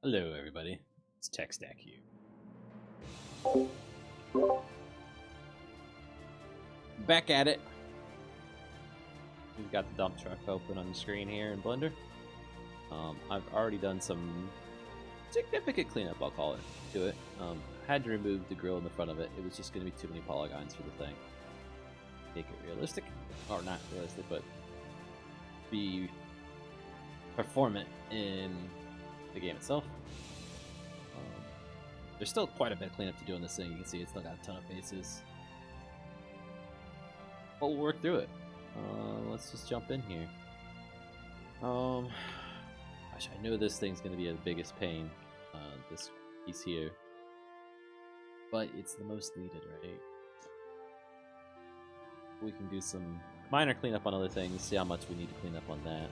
Hello everybody, it's TechStack here. Back at it. We've got the dump truck open on the screen here in Blender. I've already done some significant cleanup, I'll call it, to it. Had to remove the grill in the front of it. It was just going to be too many polygons for the thing. Make it realistic, or not realistic, but be performant in the game itself. There's still quite a bit of cleanup to do on this thing. You can see it's still got a ton of faces. But we'll work through it. Let's just jump in here. Gosh, I know this thing's going to be the biggest pain, this piece here. But it's the most needed, right? We can do some minor cleanup on other things, see how much we need to clean up on that.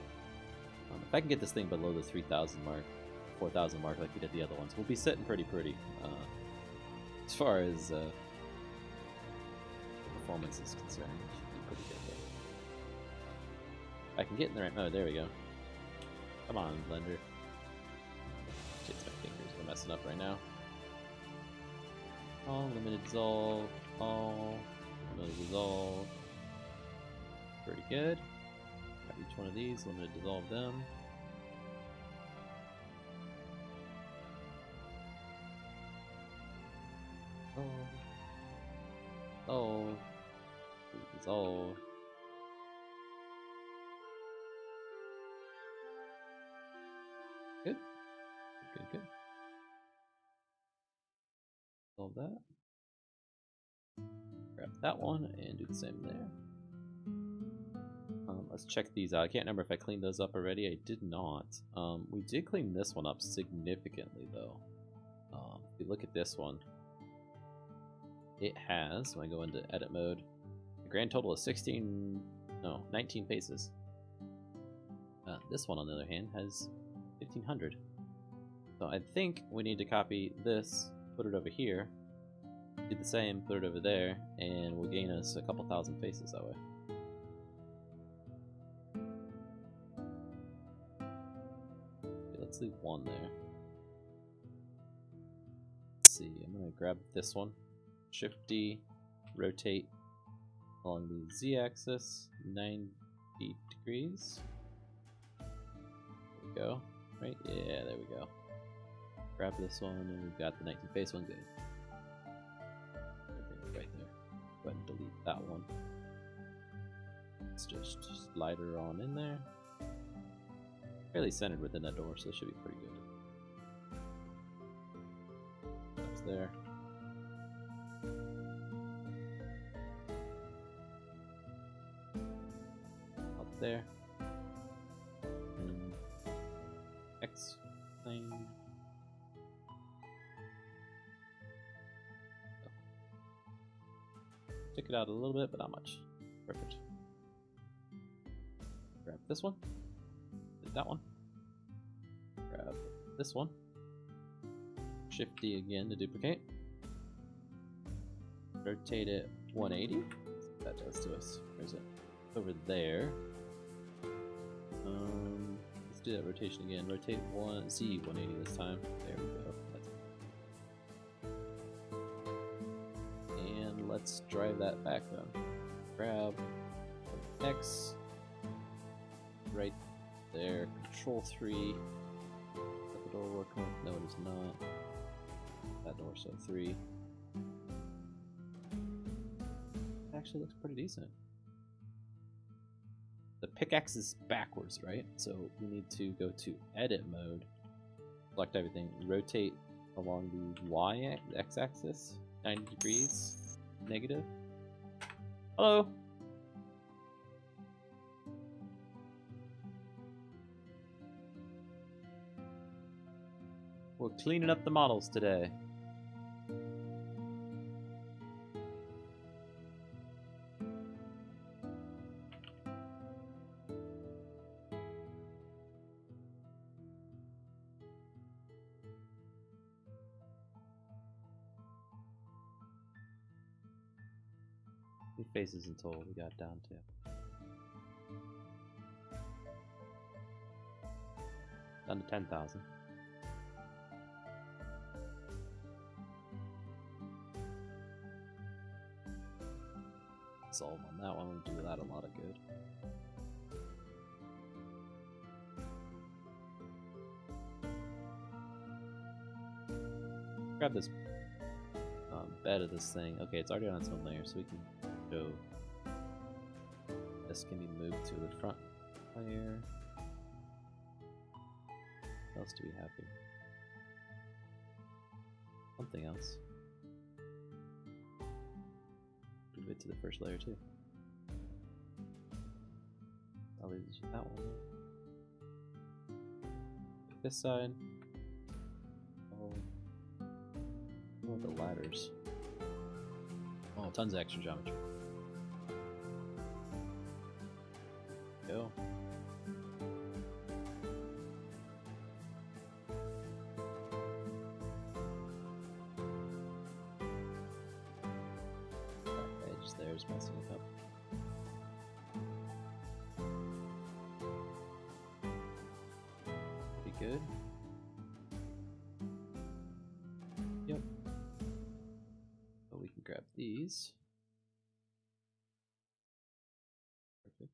If I can get this thing below the 3,000 mark, 4,000 mark like we did the other ones, we'll be sitting pretty. As far as the performance is concerned, it should be pretty good there. I can get in the right mode, there we go. Come on, Blender. Shit, my fingers are messing up right now. All limited dissolve, all limited dissolve. Pretty good. Got each one of these, limited dissolve them. Oh, dissolve. Good. Good. Dissolve that. Grab that one and do the same there. Let's check these out. I can't remember if I cleaned those up already. I did not. We did clean this one up significantly though. If you look at this one, it has, when I go into edit mode, a grand total of 19 faces. This one, on the other hand, has 1,500. So I think we need to copy this, put it over here, do the same, put it over there, and we'll gain us a couple thousand faces that way. Okay, let's leave one there. Let's see, I'm going to grab this one. Shift D, rotate along the Z-axis 90 degrees. There we go. Right? Yeah, there we go. Grab this one, and we've got the 19 face one. Good. Right there. Go ahead and delete that one. Let's just slide her on in there. Fairly centered within that door, so it should be pretty good. That's there. There. X plane. Stick it out a little bit, but not much. Perfect. Grab this one. Did that one. Grab this one. Shift D again to duplicate. Rotate it 180. What that does to us. Where's it? Over there. Let's do that rotation again. Rotate Z 180 this time. There we go. And let's drive that back then. Grab X right there. Control 3. Is that the door working? No, it is not. That door, so 3. Actually looks pretty decent. The pickaxe is backwards, right? So we need to go to edit mode, select everything, rotate along the x-axis, 90 degrees, negative. Hello! We're cleaning up the models today. Faces in total we got down to. Down to 10,000. solve on that one. We'll do that a lot of good. Grab this bed of this thing. Okay, it's already on its own layer, so we can show this can be moved to the front layer. What else do we have here? Something else. Move it to the first layer too. I'll leave that one. This side. Oh, the ladders. Oh, tons of extra geometry. Go. That edge there is messing it up. Pretty good. Yep. But we can grab these. Perfect.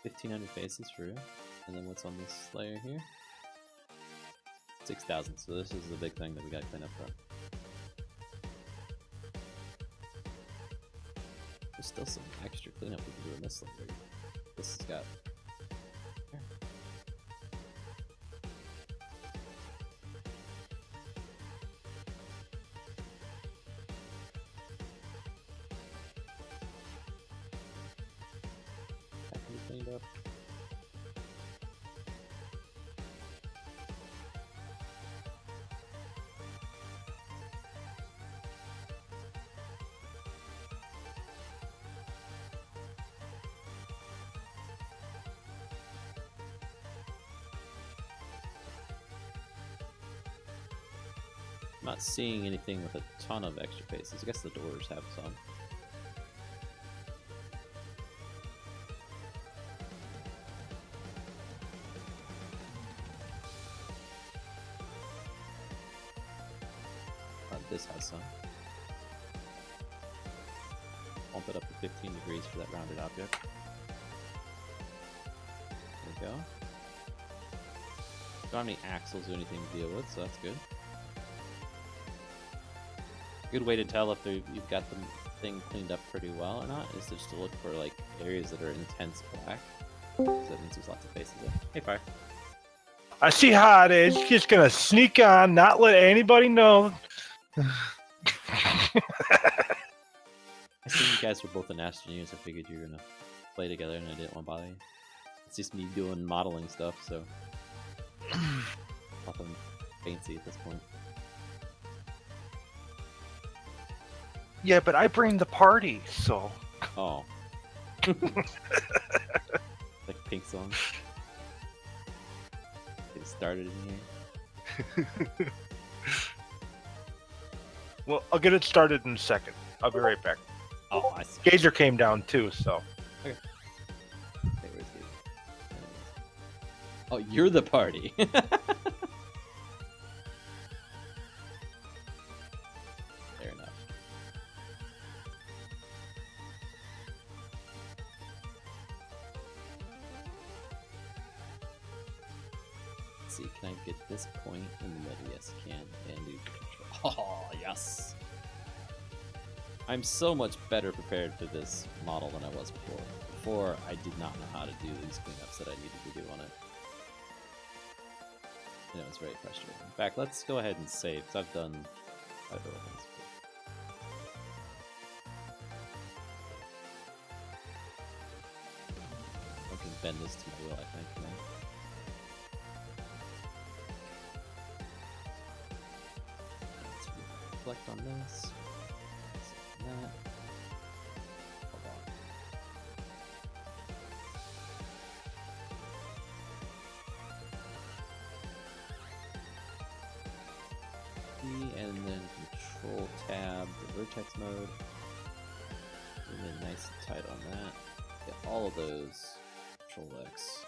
$1,500 faces for real. And then what's on this layer here? 6,000. So this is the big thing that we gotta clean up front. There's still some extra cleanup we can do in this layer. This has got. That can be cleaned up. I'm not seeing anything with a ton of extra faces. I guess the doors have some. This has some. Bump it up to 15 degrees for that rounded object. There we go. Don't have any axles or anything to deal with, so that's good. Good way to tell if you've got the thing cleaned up pretty well or not is just to look for like areas that are intense black. So that means there's lots of faces there. Hey, Fire. I see how it is. Just gonna sneak on, not let anybody know. I seen you guys were both in Astroneers. I figured you were gonna play together, and I didn't want to bother you. It's just me doing modeling stuff, so nothing fancy at this point. Yeah, but I bring the party, so. Oh. Like Pink song. Get started in here. Well, I'll get it started in a second. I'll be right back. Oh, I see. Gazer came down too, so. Okay. Hey, where's Gazer? Oh, you're the party. Fair enough. Let's see, can I get this point in the middle? Yes, I can. And do control. Oh, yes. I'm so much better prepared for this model than I was before. Before, I did not know how to do these cleanups that I needed to do on it. And it was very frustrating. In fact, let's go ahead and save, because I've done other things before. I can bend this to my will, I think, now. Let's reflect on this. That. Hold on. E and then Control Tab the vertex mode. And then nice and tight on that. Get all of those. Control X.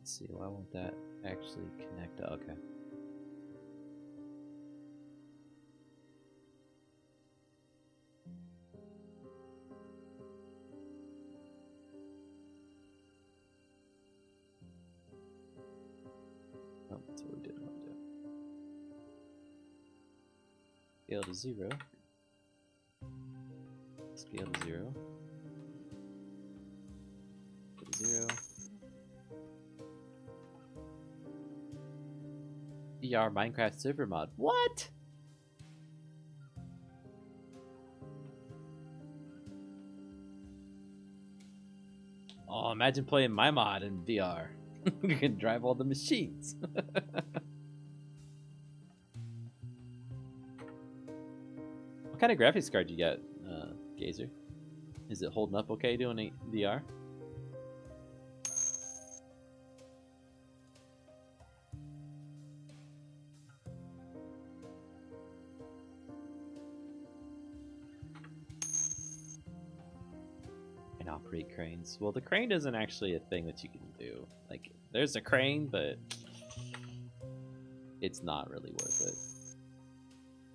Let's see, why won't that actually connect? Okay. Oh, that's what we didn't want to do. Scale to 0. Scale to 0. Go to 0. VR Minecraft server mod. What? Oh, imagine playing my mod in VR. You can drive all the machines. What kind of graphics card you got, Gazer? Is it holding up okay doing VR? And operate cranes. Well, the crane isn't actually a thing that you can do. Like, there's a crane, but it's not really worth it.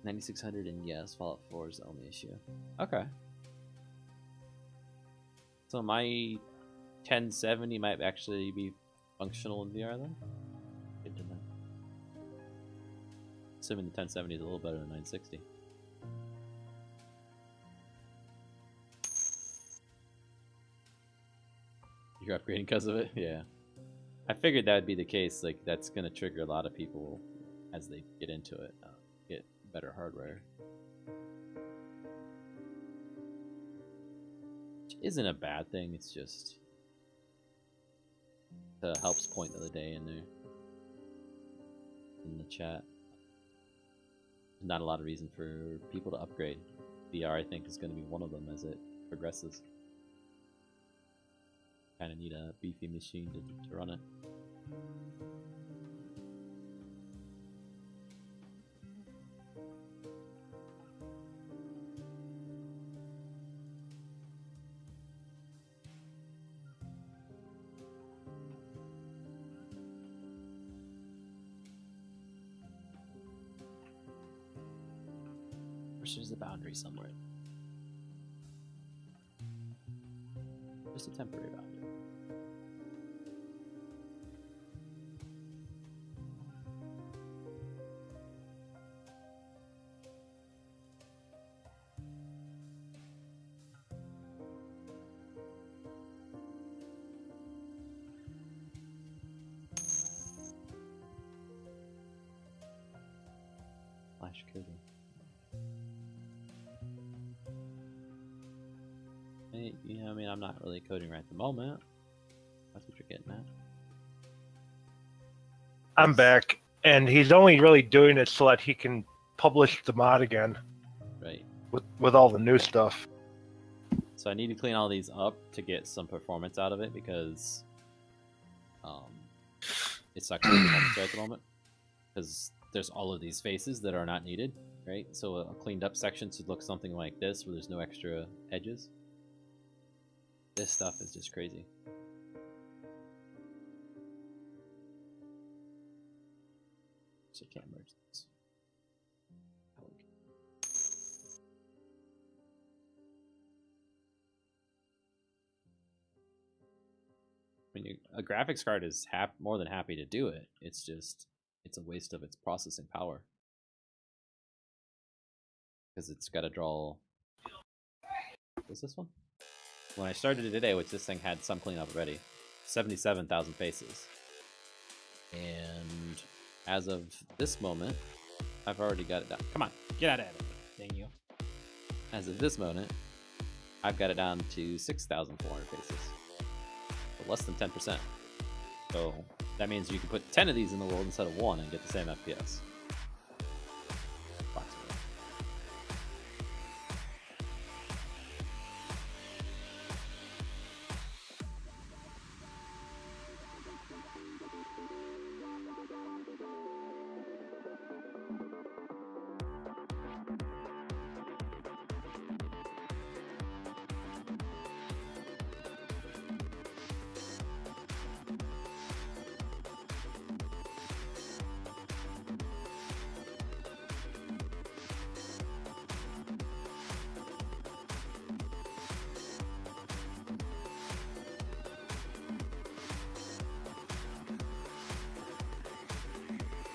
9600 and yes, Fallout 4 is the only issue. Okay. So my 1070 might actually be functional in VR then? Good to know. Assuming the 1070 is a little better than 960. You're upgrading because of it? Yeah. I figured that would be the case. Like, that's going to trigger a lot of people as they get into it. Get better hardware. Which isn't a bad thing, it's just the helps point the other day in there. In the chat. Not a lot of reason for people to upgrade. VR, I think, is going to be one of them as it progresses. Kind of need a beefy machine to run it. There's a boundary somewhere. Just a temporary boundary. Flash coding. Yeah, I mean, I'm not really coding right at the moment. That's what you're getting at. I'm back, and he's only really doing it so that he can publish the mod again. Right. With all the new stuff. So I need to clean all these up to get some performance out of it because it's not going to be at the moment. Because there's all of these faces that are not needed, right? So a cleaned up section should look something like this, where there's no extra edges. This stuff is just crazy. So I can't merge this. I mean, a graphics card is more than happy to do it. It's just, it's a waste of its processing power. Because it's got to draw... What's this one? When I started it today, which this thing had some cleanup already, 77,000 faces. And as of this moment, I've already got it down. Come on, get out of it. Dang you. As of this moment, I've got it down to 6,400 faces. So less than 10%. So that means you can put 10 of these in the world instead of 1 and get the same FPS.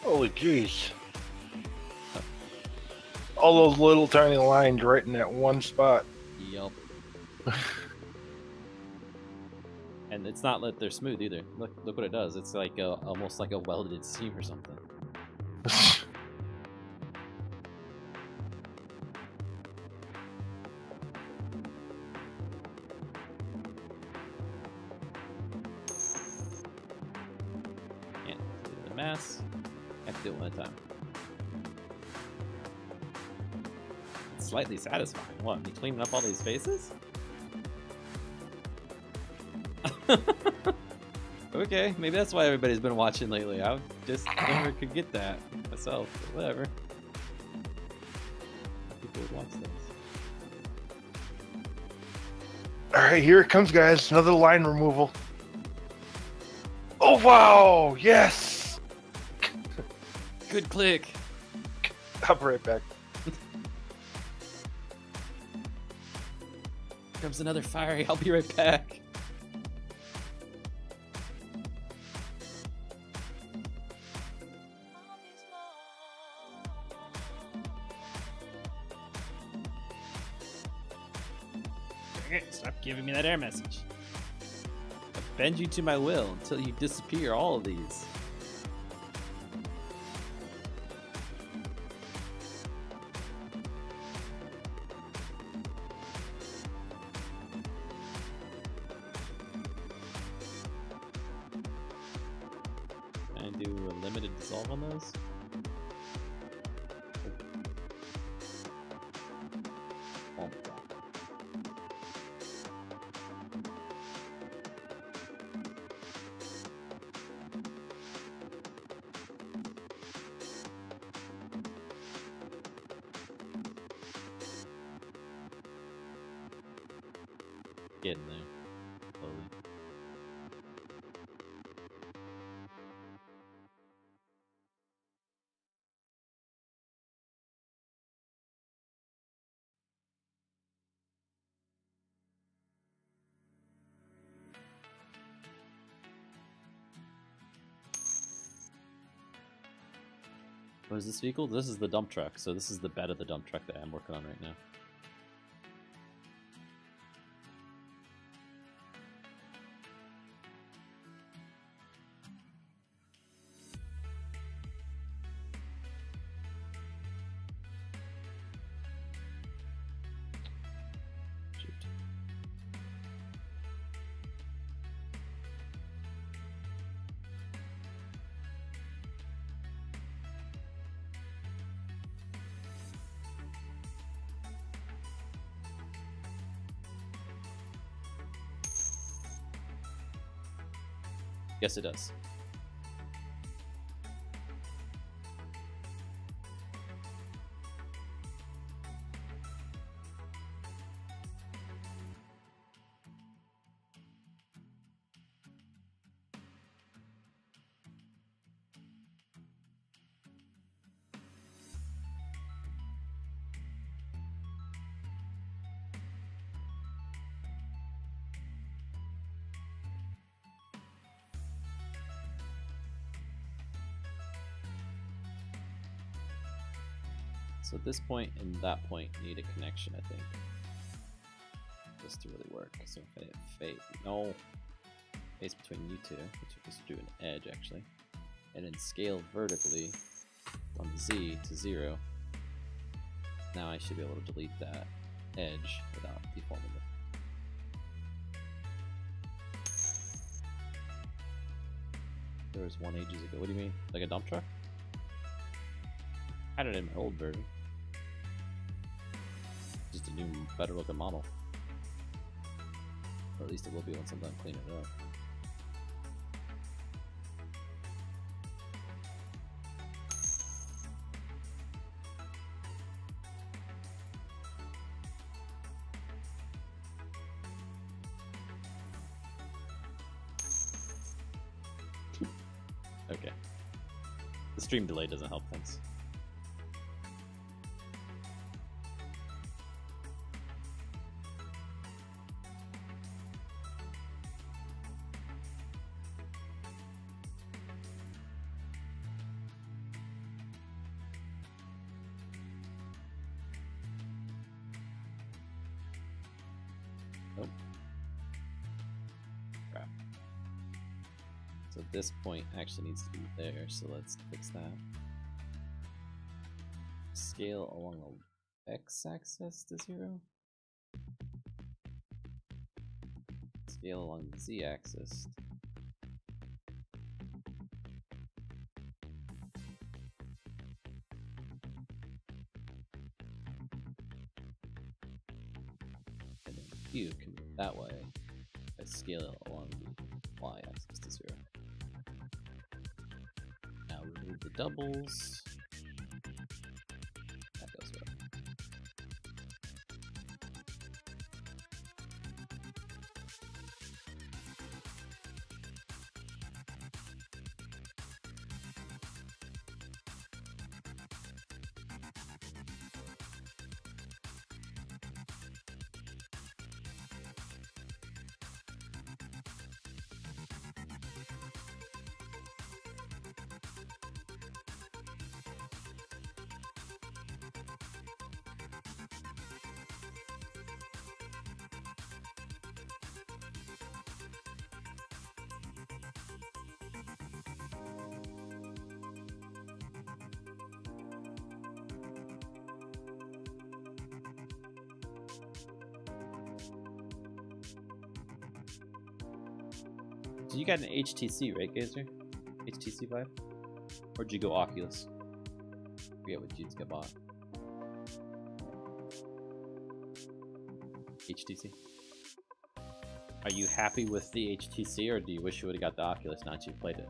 Holy jeez. All those little tiny lines right in that one spot. Yup. And it's not that they're smooth either. Look what it does. It's like almost like a welded seam or something. Can't do the mass. Have to do it one at a time. It's slightly satisfying. What? You cleaning up all these faces? Okay, maybe that's why everybody's been watching lately. I just never could get that myself, but whatever. People would watch this. Alright, here it comes, guys. Another line removal. Oh, wow! Yes! Good click. I'll be right back. Here comes another fiery. I'll be right back. Stop giving me that error message. I bend you to my will until you disappear all of these. Can I do a limited dissolve on those? Oh. Getting there. Slowly. What is this vehicle? This is the dump truck, so this is the bed of the dump truck that I'm working on right now. Yes, it does. So at this point and that point need a connection, I think. Just to really work. So if I hit fate, no space between you two, which will just do an edge actually, and then scale vertically on the Z to 0. Now I should be able to delete that edge without deforming it. There was one ages ago. What do you mean? Like a dump truck? I had it in my old version. Just a new, better looking model. Or at least it will be once I'm done cleaning it up. Okay. The stream delay doesn't help things. Nope. Crap. So this point actually needs to be there, so let's fix that. Scale along the x-axis to 0. Scale along the z-axis. And then Q can move that way. I scale along the y-axis to 0. Now remove the doubles. That goes away. So you got an HTC, right, Gazer? HTC Vive? Or did you go Oculus? I forget what Jude's got bought. HTC. Are you happy with the HTC, or do you wish you would have got the Oculus now that you played it?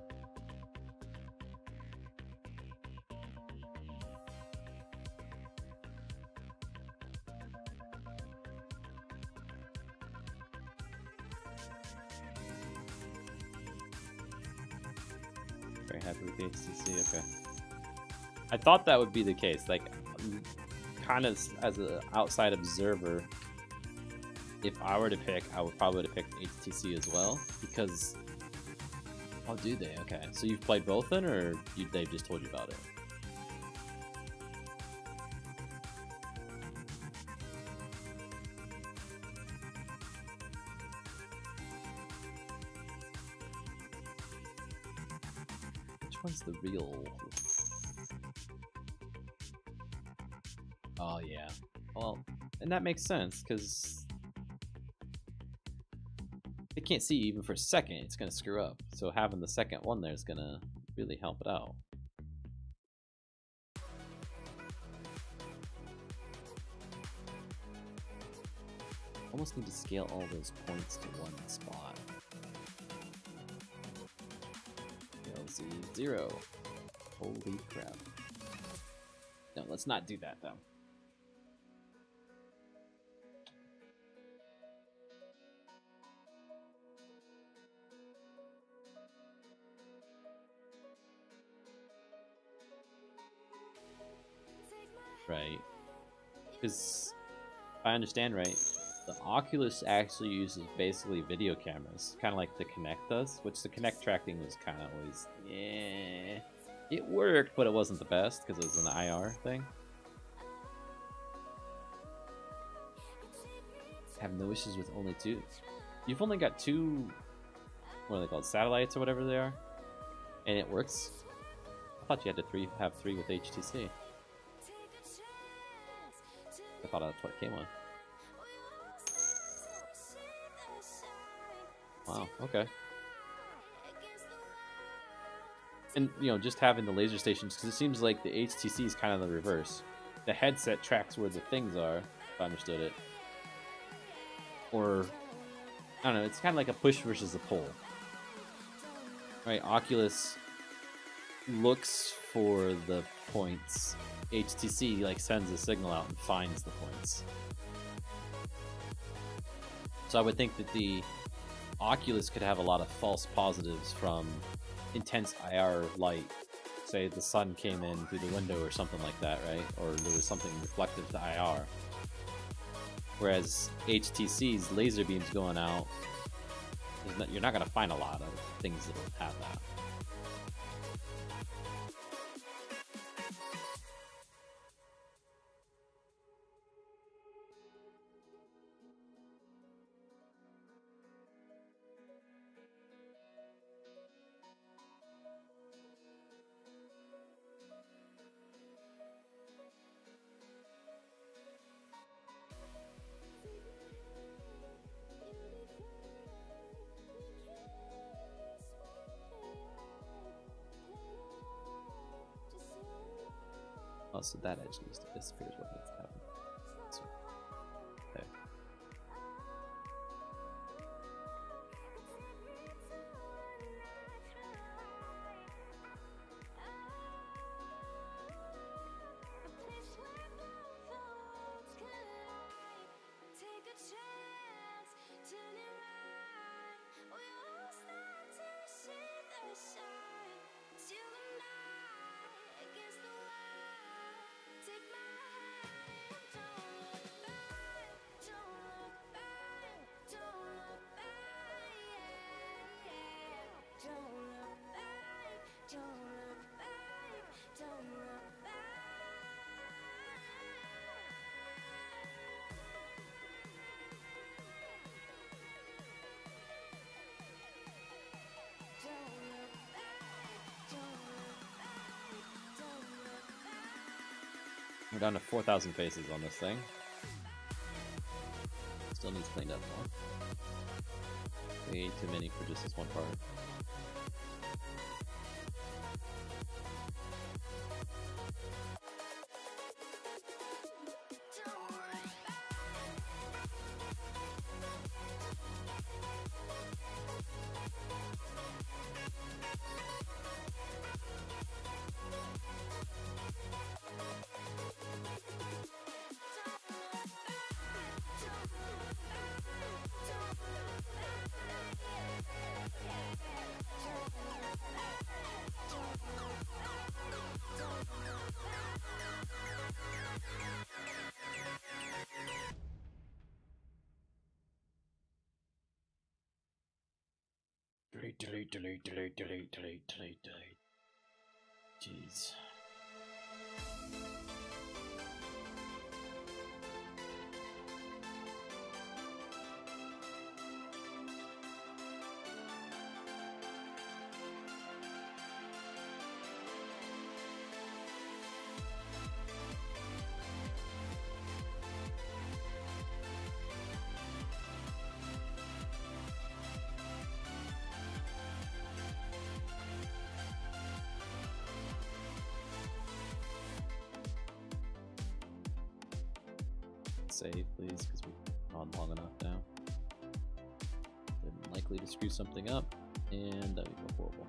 Very happy with the HTC, okay. I thought that would be the case, like, kind of as an outside observer, if I were to pick, I would probably have picked HTC as well, because... Oh, do they? Okay. So you've played both then, or they've just told you about it? Which one's the real... Oh, yeah. Well, and that makes sense, because... They can't see you even for a second, it's going to screw up. So having the second one there is going to really help it out. Almost need to scale all those points to one spot. LZ 0. Holy crap. No, let's not do that though. Right, because if I understand right, the Oculus actually uses basically video cameras, kind of like the Kinect does, which the Kinect tracking was kind of always, yeah, it worked, but it wasn't the best because it was an IR thing. I have no issues with only 2. You've only got 2, what are they called, satellites or whatever they are, and it works. I thought you had to have 3 with HTC. I thought that's what it came with. Wow, okay. And, you know, just having the laser stations, because it seems like the HTC is kind of the reverse. The headset tracks where the things are, if I understood it. Or, I don't know, it's kind of like a push versus a pull. Right, Oculus looks for the points. HTC like sends a signal out and finds the points. So I would think that the Oculus could have a lot of false positives from intense IR light. Say the sun came in through the window or something like that, right? Or there was something reflective to IR. Whereas HTC's laser beams going out, you're not going to find a lot of things that will have that. Oh, so that edge needs to disappear is what needs to happen. So, okay. We're down to 4,000 faces on this thing. Still needs cleaned up more. Way too many for just this one part. Delete. Jeez. Save, please, because we've gone long enough now. They're likely to screw something up, and that would be horrible.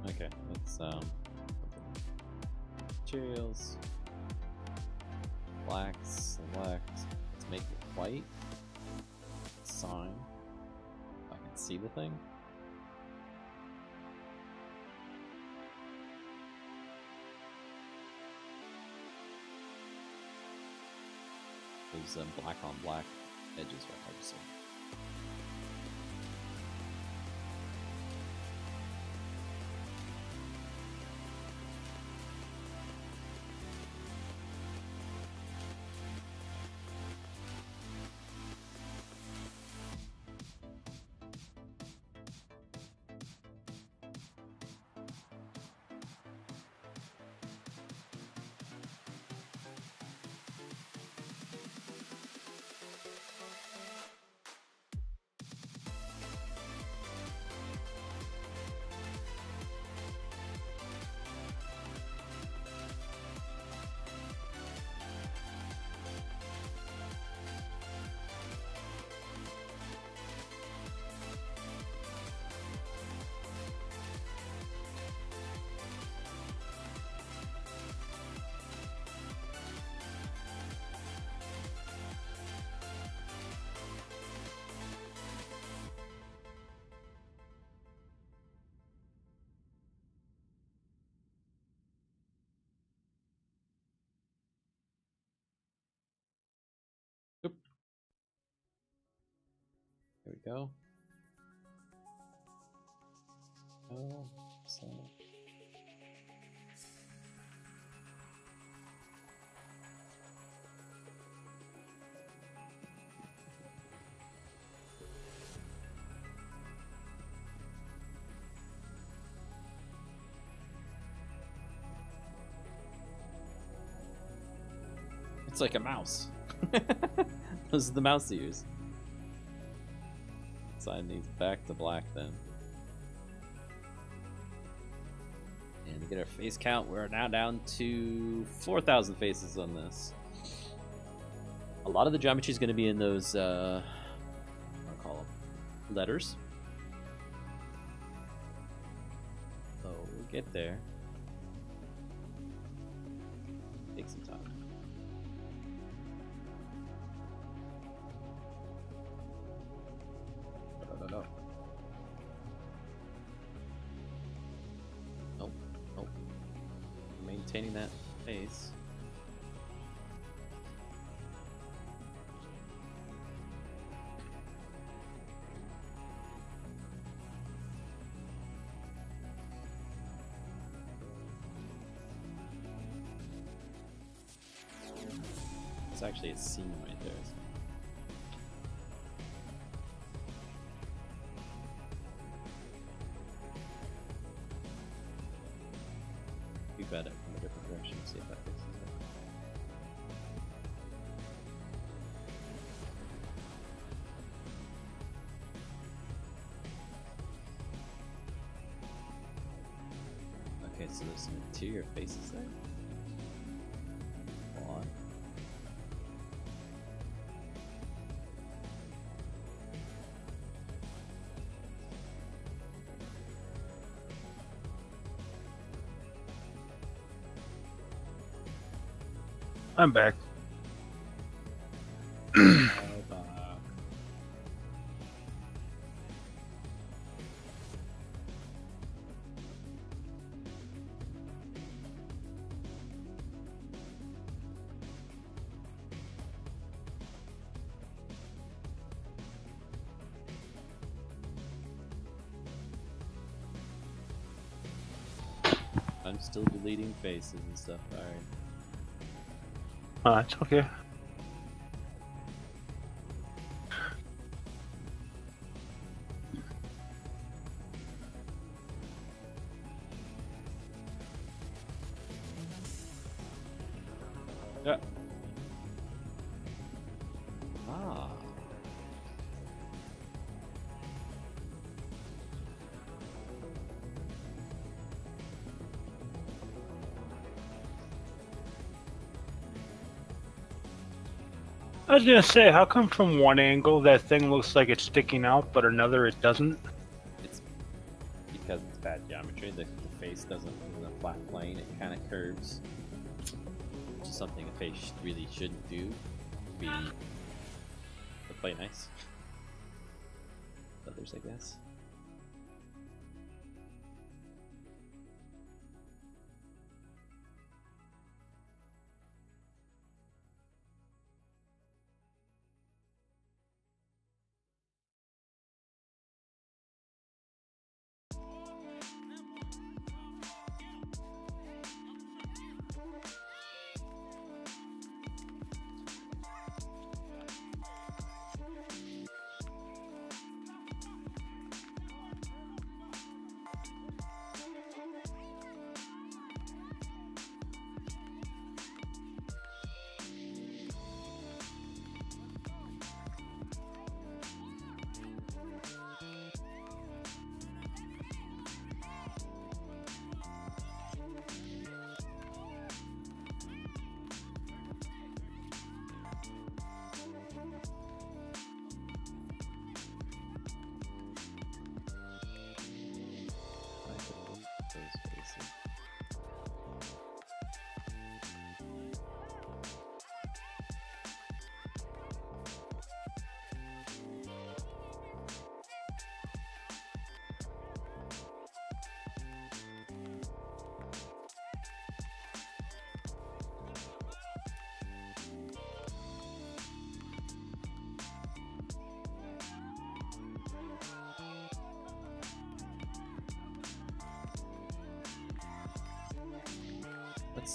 Okay, let's materials, black, select, let's make it white, sign, I can see the thing. There's black on black edges are hard to see. Oop. There we go. Oh, so. It's like a mouse. Those are the mouse ears. Side needs back to black then. And to get our face count, we're now down to 4,000 faces on this. A lot of the geometry is going to be in those, I'll call them letters. So we'll get there. Take some time. Nope. Maintaining that pace. It's actually a seam right there. So. At it from a different direction, see if that fixes it. Okay, so there's some interior faces there. Hold on. I'm back. I'm still deleting faces and stuff, alright. It's okay. Yeah. Ah. I was gonna say, how come from one angle that thing looks like it's sticking out, but another it doesn't? It's because it's bad geometry. The face doesn't in a flat plane. It kind of curves. Which is something a face really shouldn't do. Be to play nice. Others, I guess.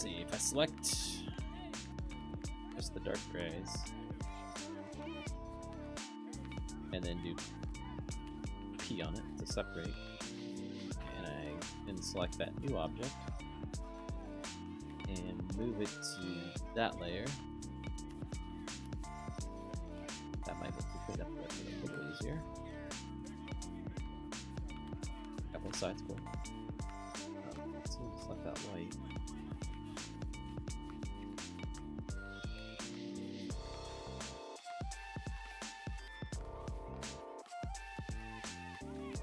see, if I select just the dark grays, and then do P on it to separate, and I then select that new object, and move it to that layer. That might look to clean up a little easier. Got both sides cool. So select that white.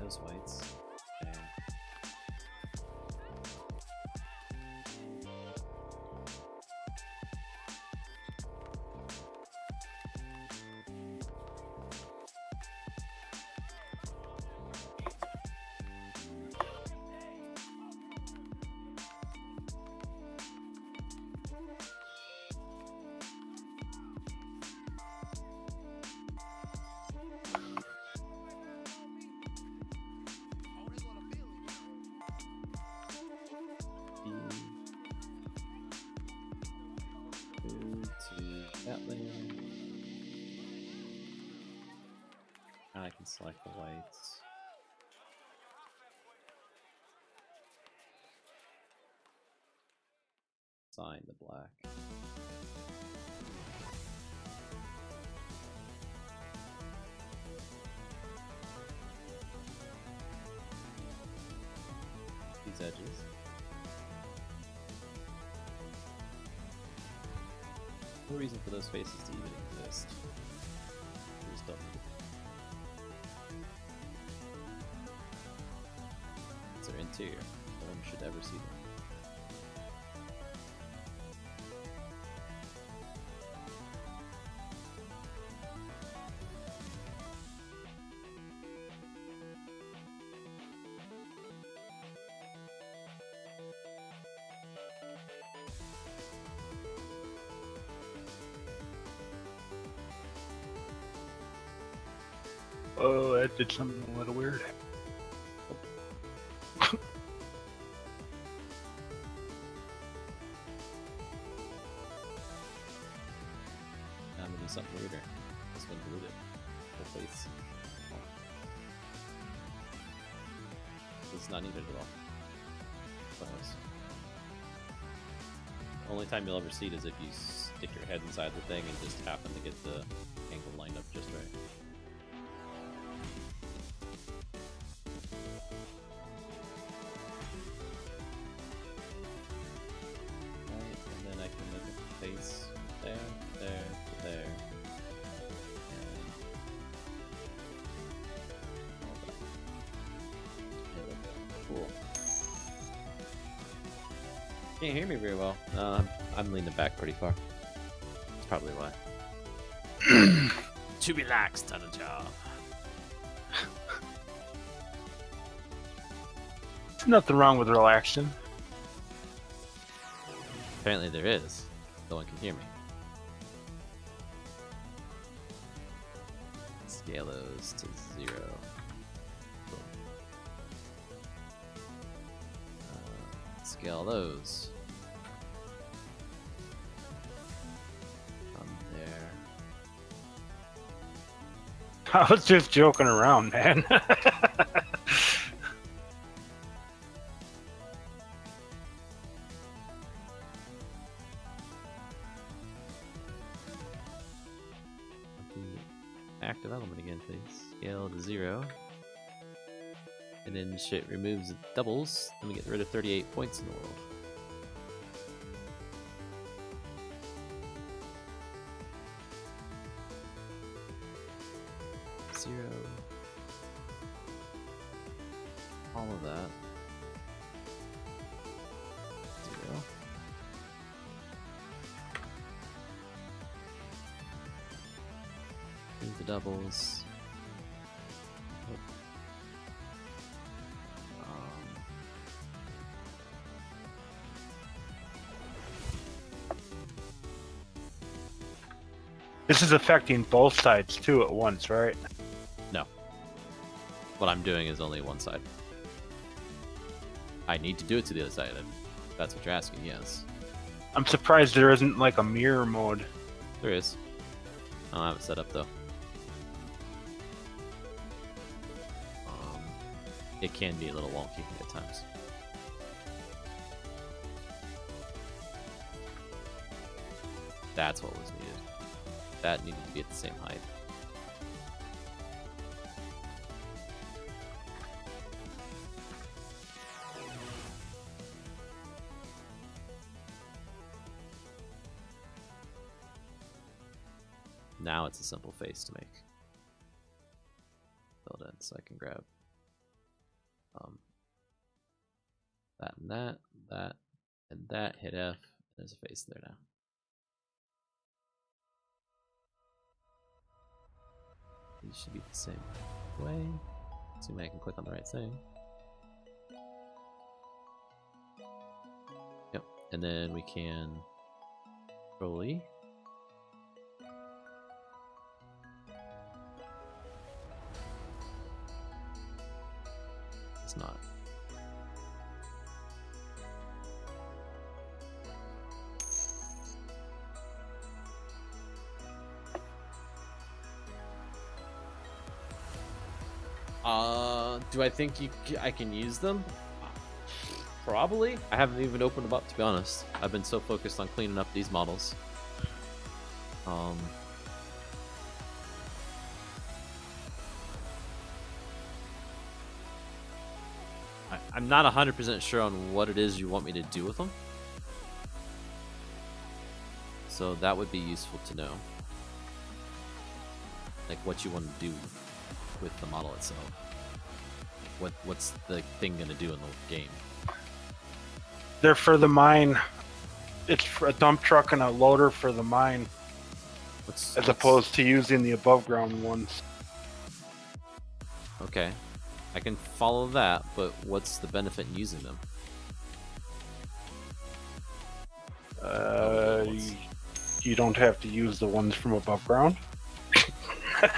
Those whites. Okay. That layer. And I can select the whites. Assign the black. These edges. No reason for those faces to even exist. We just don't need it. It's their interior. No one should ever see them. Oh, that did something a little weird. Now I'm gonna do something weirder. This one glued it. Whole face. It's not needed at all. Close. The only time you'll ever see it is if you stick your head inside the thing and just happen to get the angle lined up just right. Face there, there, there, and all that. Cool. Can't hear me very well. I'm leaning back pretty far. That's probably why. Too relaxed on the job. There's nothing wrong with relaxing. Apparently there is. No one can hear me. Scale those to 0. Boom. Scale those. From there. I was just joking around, man. Active element again, please. Scale to 0. And then shit removes the doubles. Then we get rid of 38 points in the world. Zero. All of that. 0. The doubles. This is affecting both sides too at once, right? No. What I'm doing is only one side. I need to do it to the other side. That's what you're asking, yes. I'm surprised there isn't like a mirror mode. There is. I don't have it set up though. It can be a little wonky at times. That's what was needed. That needed to be at the same height. Now it's a simple face to make. Build in so I can grab that, and that, hit F, there's a face there now. These should be the same way. Assuming I can click on the right thing. Yep, and then we can Control E. It's not. Do I think I can use them? Probably. I haven't even opened them up, to be honest. I've been so focused on cleaning up these models. I'm not 100% sure on what it is you want me to do with them. So that would be useful to know. Like what you want to do with the model itself. What's the thing gonna do in the game? They're for the mine. It's for a dump truck and a loader for the mine. As opposed to using the above ground ones. Okay. I can follow that, but what's the benefit in using them? You don't have to use the ones from above ground. Okay.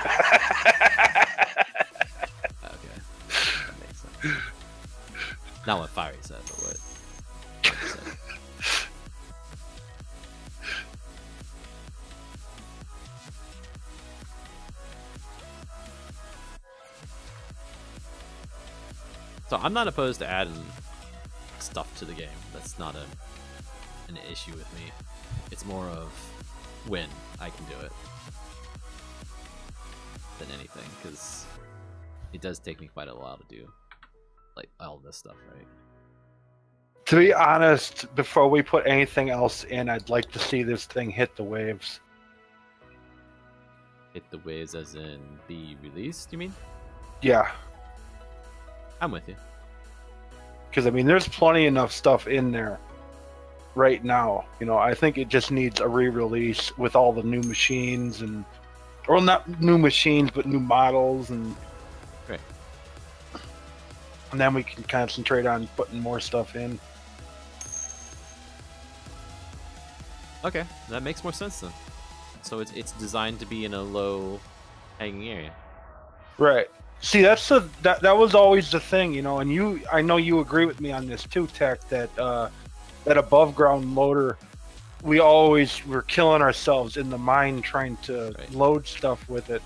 That makes sense. Not what Fiery said, but what Fiery said. So I'm not opposed to adding stuff to the game. That's not an issue with me. It's more of when I can do it than anything, because it does take me quite a while to do like all this stuff, right? To be honest, before we put anything else in, I'd like to see this thing hit the waves. Hit the waves as in be released, you mean? Yeah. I'm with you. Because, I mean, there's plenty enough stuff in there right now. You know, I think it just needs a re-release with all the new machines and... Or not new machines, but new models and... Right. And then we can concentrate on putting more stuff in. Okay, that makes more sense then. So it's designed to be in a low hanging area. Right. See, that's that was always the thing, you know, and I know you agree with me on this too, Tech, that that above ground loader, we always were killing ourselves in the mine trying to load stuff with it.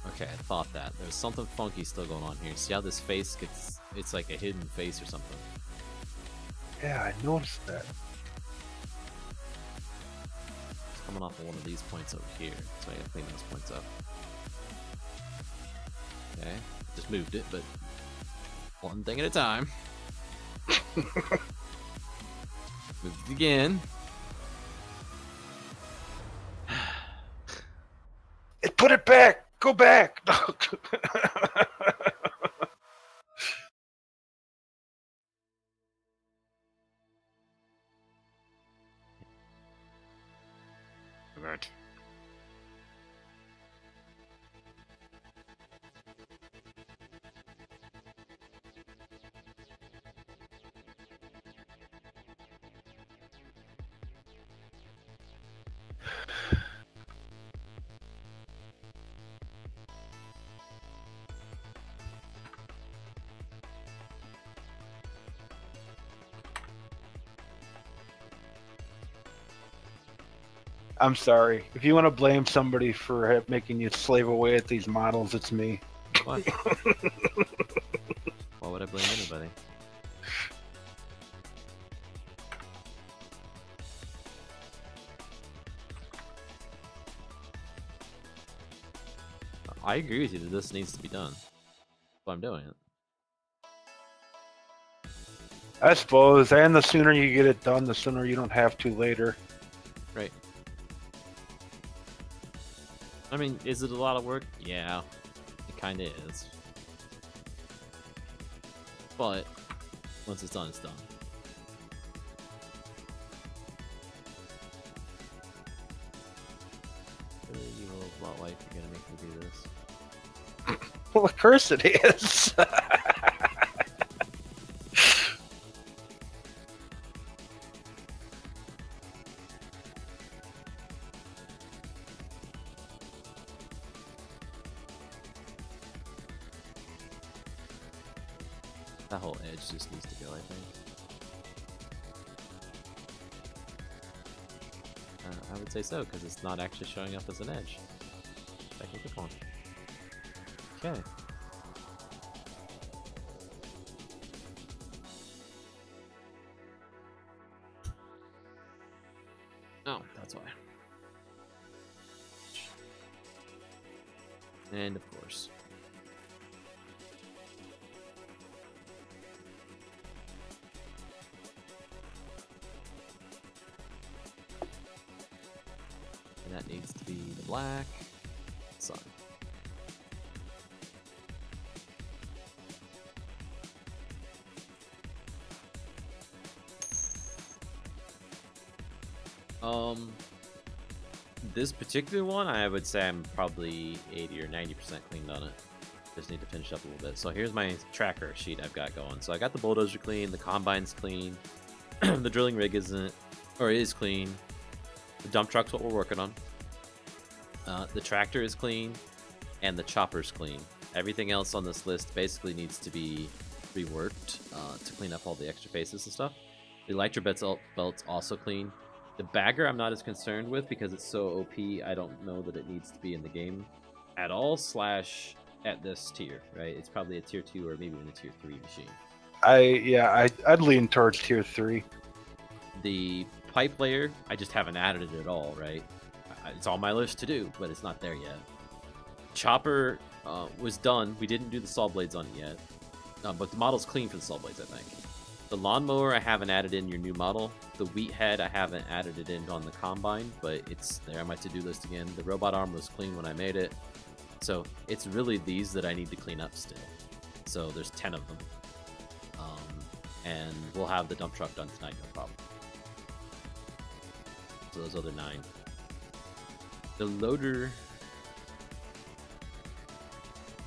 Okay, I thought that. There's something funky still going on here. See how this face gets, it's like a hidden face or something. Yeah, I noticed that. Coming off of one of these points over here, so I gotta clean those points up. Okay, just moved it, but one thing at a time. Moved it again. Put it back! Go back! Right. I'm sorry. If you want to blame somebody for making you slave away at these models, it's me. Why? Why would I blame anybody? I agree with you that this needs to be done. So I'm doing it. I suppose, and the sooner you get it done, the sooner you don't have to later. Right. I mean, is it a lot of work? Yeah, it kind of is. But once it's done, it's done. Really, you little lot wife, you're gonna make me do this. Well, of course it is. That whole edge just needs to go, I think. I would say so, because it's not actually showing up as an edge. Second good one. Okay. Oh, that's why. And of course. And that needs to be the black sun. This particular one, I would say I'm probably 80 or 90% cleaned on it. Just need to finish up a little bit. So here's my tracker sheet I've got going. So I got the bulldozer clean, the combine's clean, the drilling rig isn't, or is clean. The dump truck's what we're working on. The tractor is clean, and the chopper's clean. Everything else on this list basically needs to be reworked to clean up all the extra faces and stuff. The elytra belt's also clean. The bagger I'm not as concerned with because it's so OP, I don't know that it needs to be in the game at all, slash at this tier, right? It's probably a tier 2 or maybe even a tier 3 machine. I'd lean towards tier 3. The pipe layer, I just haven't added it at all, right? It's on my list to do, but it's not there yet. Chopper was done. We didn't do the saw blades on it yet, but the model's clean for the saw blades, I think. The lawnmower I haven't added in your new model. The wheat head I haven't added it in on the combine, but it's there on my to-do list again. The robot arm was clean when I made it. So it's really these that I need to clean up still. So there's 10 of them. And we'll have the dump truck done tonight, no problem. So those other 9. The loader,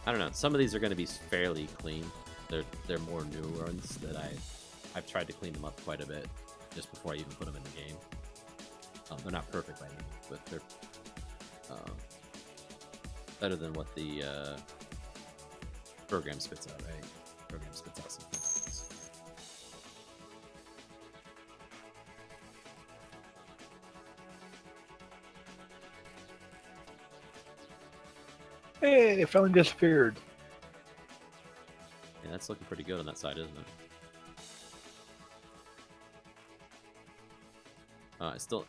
I don't know. Some of these are going to be fairly clean. They're more new ones that I've tried to clean them up quite a bit just before I even put them in the game. They're not perfect by any means, but they're better than what the program spits out, right? Program spits out some things. Hey, it finally disappeared. Yeah, that's looking pretty good on that side, isn't it? I still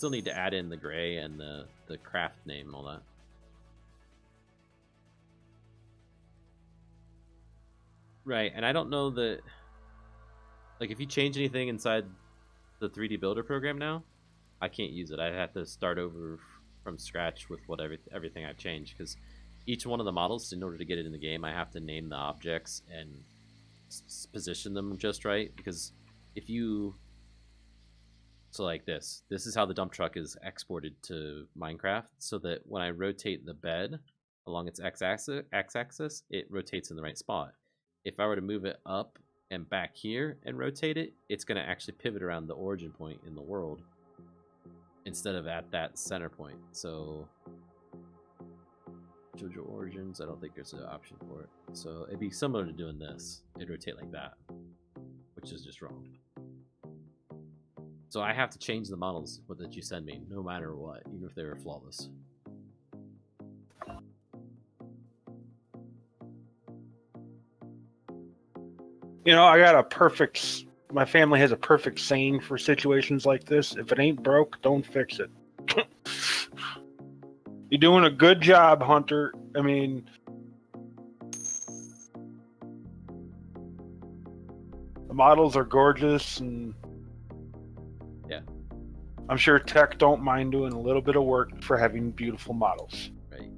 need to add in the gray and the craft name and all that. Right, and I don't know that, like, if you change anything inside the 3D Builder program now, I can't use it. I have to start over from scratch with everything I've changed, because each one of the models, in order to get it in the game, I have to name the objects and position them just right, because if you... So like this is how the dump truck is exported to Minecraft, so that when I rotate the bed along its x-axis, it rotates in the right spot. If I were to move it up and back here and rotate it, it's going to actually pivot around the origin point in the world instead of at that center point. So JoJo Origins, I don't think there's an option for it. So it'd be similar to doing this. It'd rotate like that, which is just wrong. So I have to change the models that you send me, no matter what, even if they were flawless. You know, I got a perfect. My family has a perfect saying for situations like this: if it ain't broke, don't fix it. You're doing a good job, Hunter. I mean, the models are gorgeous, and yeah, I'm sure Tech don't mind doing a little bit of work for having beautiful models. Right.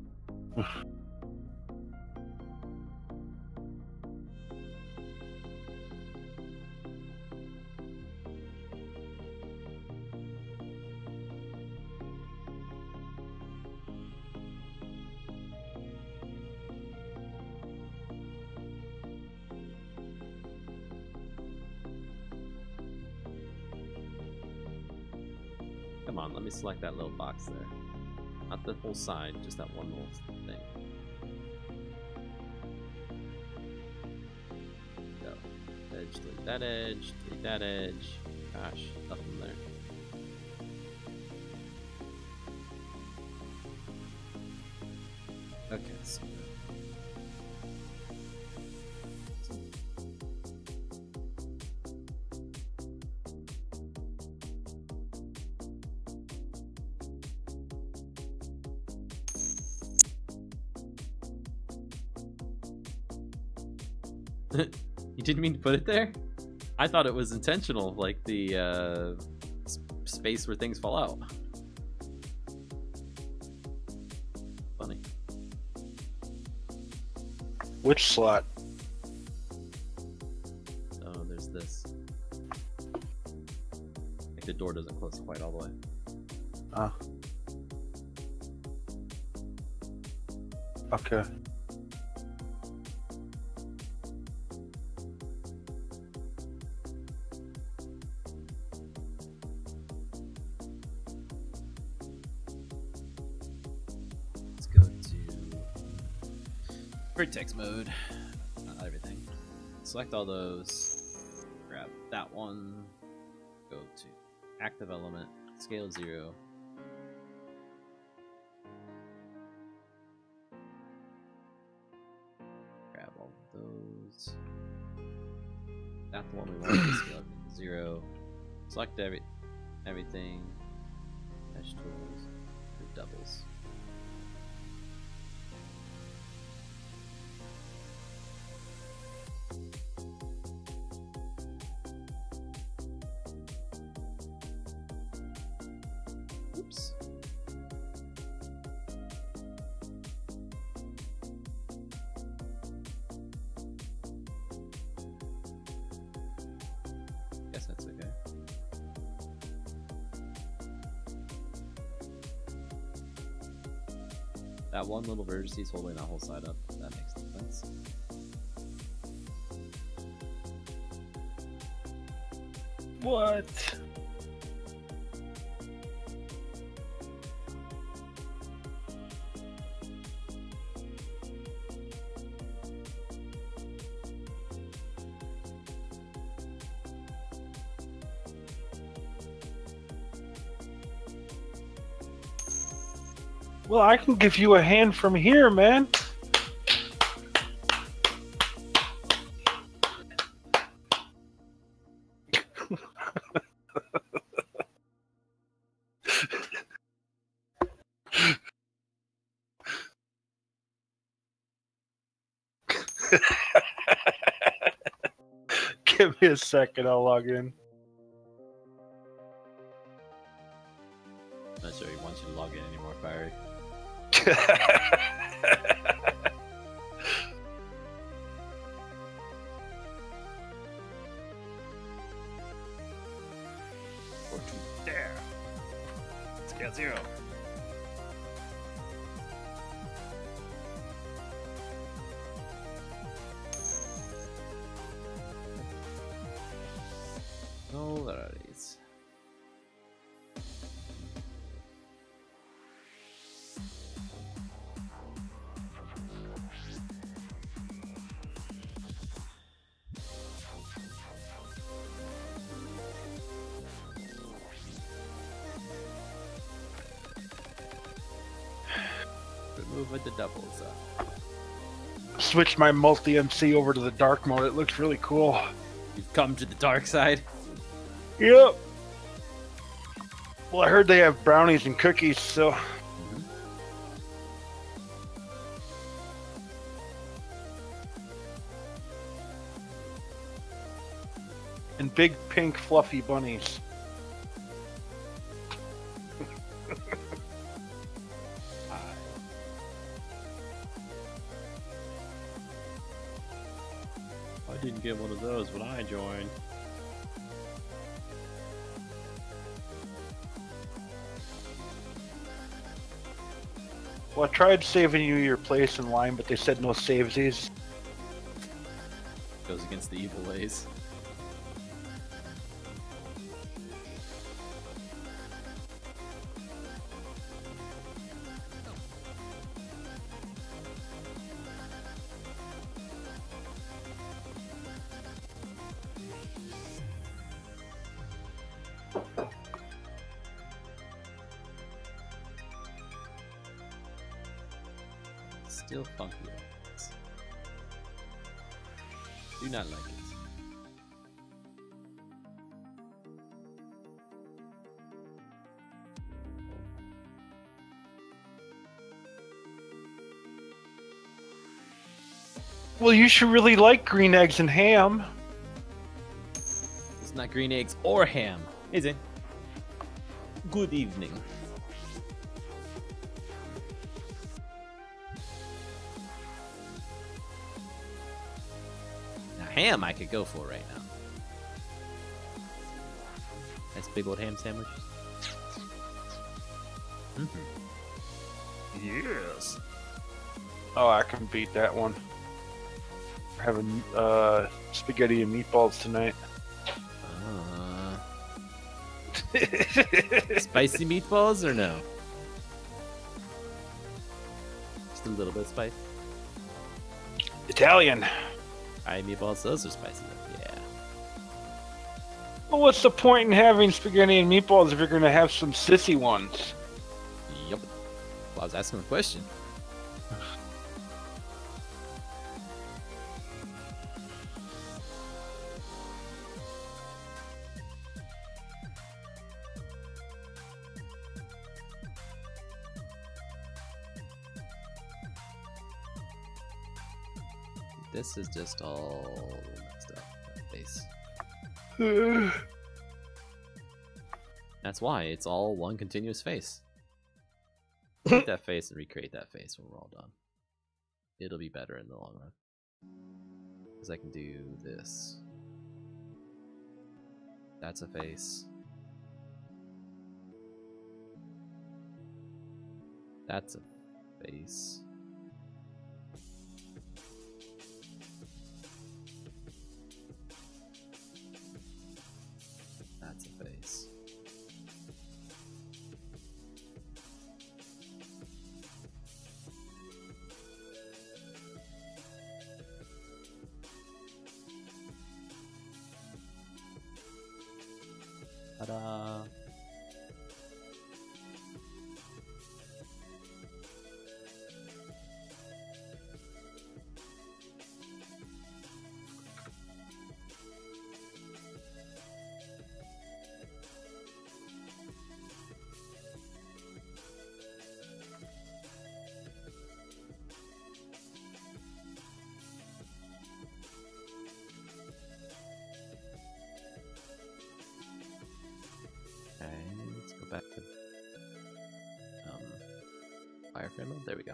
Come on, let me select that little box there. Not the whole side, just that one little thing. Go. Edge, delete that edge, delete that edge. Gosh, nothing there. Okay, so you didn't mean to put it there? I thought it was intentional, like the space where things fall out. Funny. Which slot? Oh, there's this. Like the door doesn't close quite all the way. Ah. Okay. Vertex mode, not everything. Select all those, grab that one, go to active element, scale 0. Grab all of those. That's the one we want to scale to 0. Select everything, mesh tools, do doubles. Oops. Guess that's okay. That one little vertice is holding that whole side up. That makes sense. What? Well, I can give you a hand from here, man. Give me a second, I'll log in. I'm not sure he wants you to log in anymore, Fiery. There. Scale 0. No, there it is. over the doubles up. Switched my multi-MC over to the dark mode. It looks really cool. You've come to the dark side? Yep. Well, I heard they have brownies and cookies, so... And big pink fluffy bunnies. I didn't get one of those when I joined. Well, I tried saving you your place in line, but they said no savesies. Goes against the evil ways. Still funky like this. Do not like it. Well, you should really like green eggs and ham. It's not green eggs or ham, is it? Good evening. Ham I could go for right now. Nice big old ham sandwich. Yes. Oh, I can beat that one. We're having spaghetti and meatballs tonight. Spicy meatballs or no? Just a little bit of spice. Italian. Meatballs, those are spicy though. Yeah. Well, what's the point in having spaghetti and meatballs if you're going to have some sissy ones? Yep. Well, I was asking a question. This is just all messed up. That face. That's why it's all one continuous face. Take that face and recreate that face when we're all done. It'll be better in the long run. Because I can do this. That's a face. That's a face. That's a face. Ta-da! Let's go back to wireframe mode. There we go.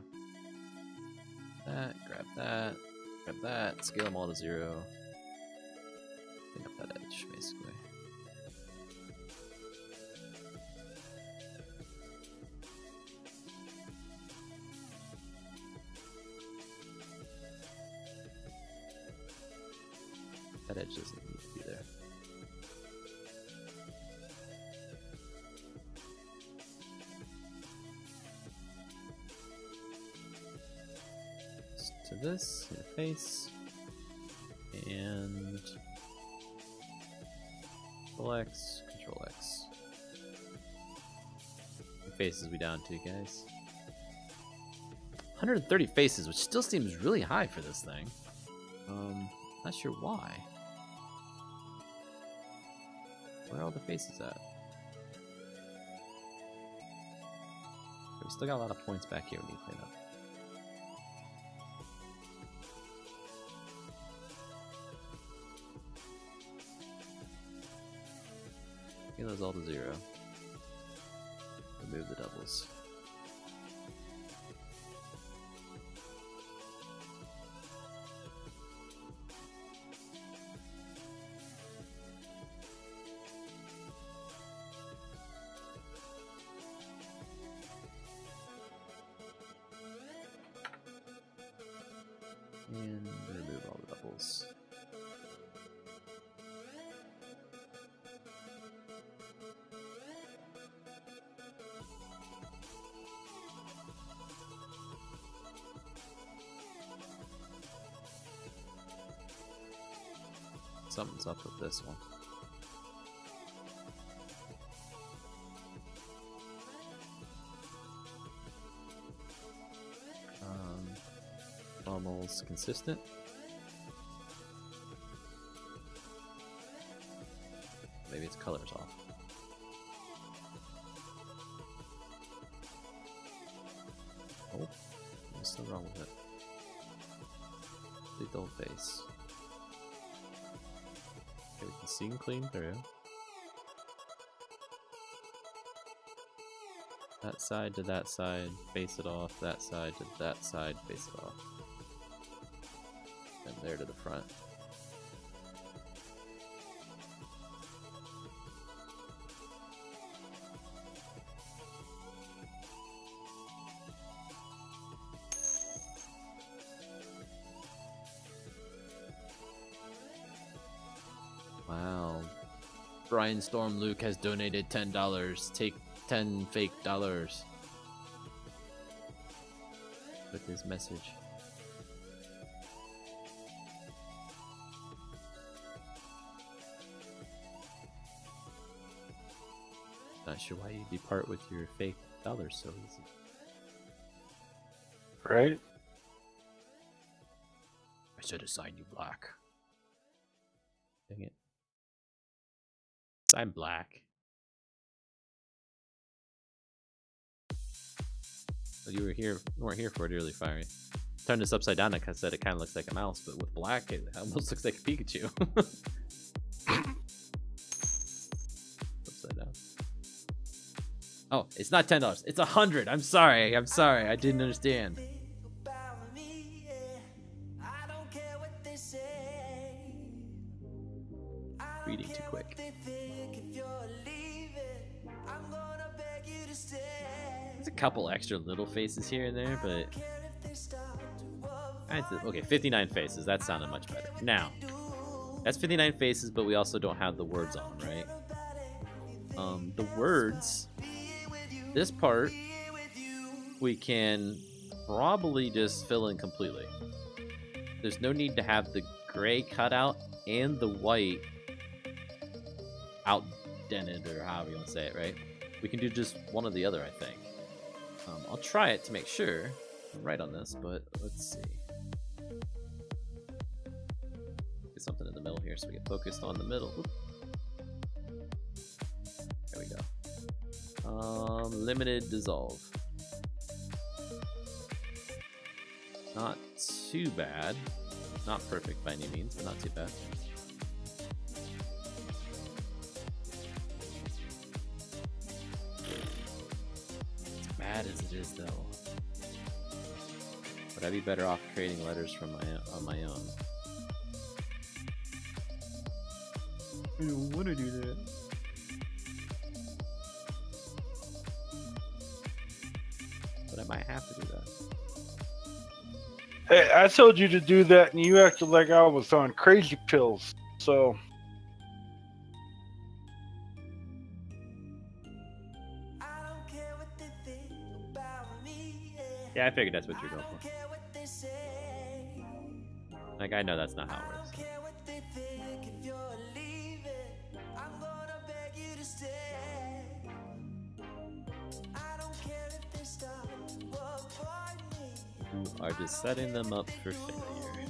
Grab that, scale them all to 0. Clean up that edge, basically. That edge doesn't need to be there. To this, in the face, and Control X. The faces we down to, guys. 130 faces, which still seems really high for this thing. Not sure why. Where are all the faces at? We still got a lot of points back here we need to clean up. Get those all to 0. Remove the doubles. And remove all the doubles. Something's up with this one. Almost consistent. Maybe its color's off. Oh, what's still wrong with it? Big old face. Okay, we can see and clean through. That side to that side, face it off. That side to that side, face it off. And there to the front. Wow. Brian Storm Luke has donated $10. Take 10 fake dollars with his message. Not sure why you'd depart with your fake dollars so easy. Right? I should have signed you black. Dang it. Sign black. But you weren't here for it early, Fiery. Turn this upside down, like I said, it kind of looks like a mouse, but with black, it almost looks like a Pikachu. Upside down. Oh, it's not $10. It's 100. I'm sorry. I'm sorry. I didn't understand. Reading too quick. There's a couple extra little faces here and there, but okay, 59 faces. That sounded much better. Now, that's 59 faces, but we also don't have the words on them, right? The words, this part, we can probably just fill in completely. There's no need to have the gray cut out and the white outdented, or however you want to say it, right? We can do just one or the other, I think. I'll try it to make sure I'm right on this, but let's see. Get something in the middle here so we get focused on the middle. Oop. There we go. Limited dissolve. Not too bad. Not perfect by any means, but not too bad. As bad as it is, though, would I be better off creating letters from on my own? I don't want to do that. But I might have to do that. Hey, I told you to do that, and you acted like I was on crazy pills. So. Yeah, I figured that's what you're going for. Like, I know that's not how it works. who are just setting them up for failure.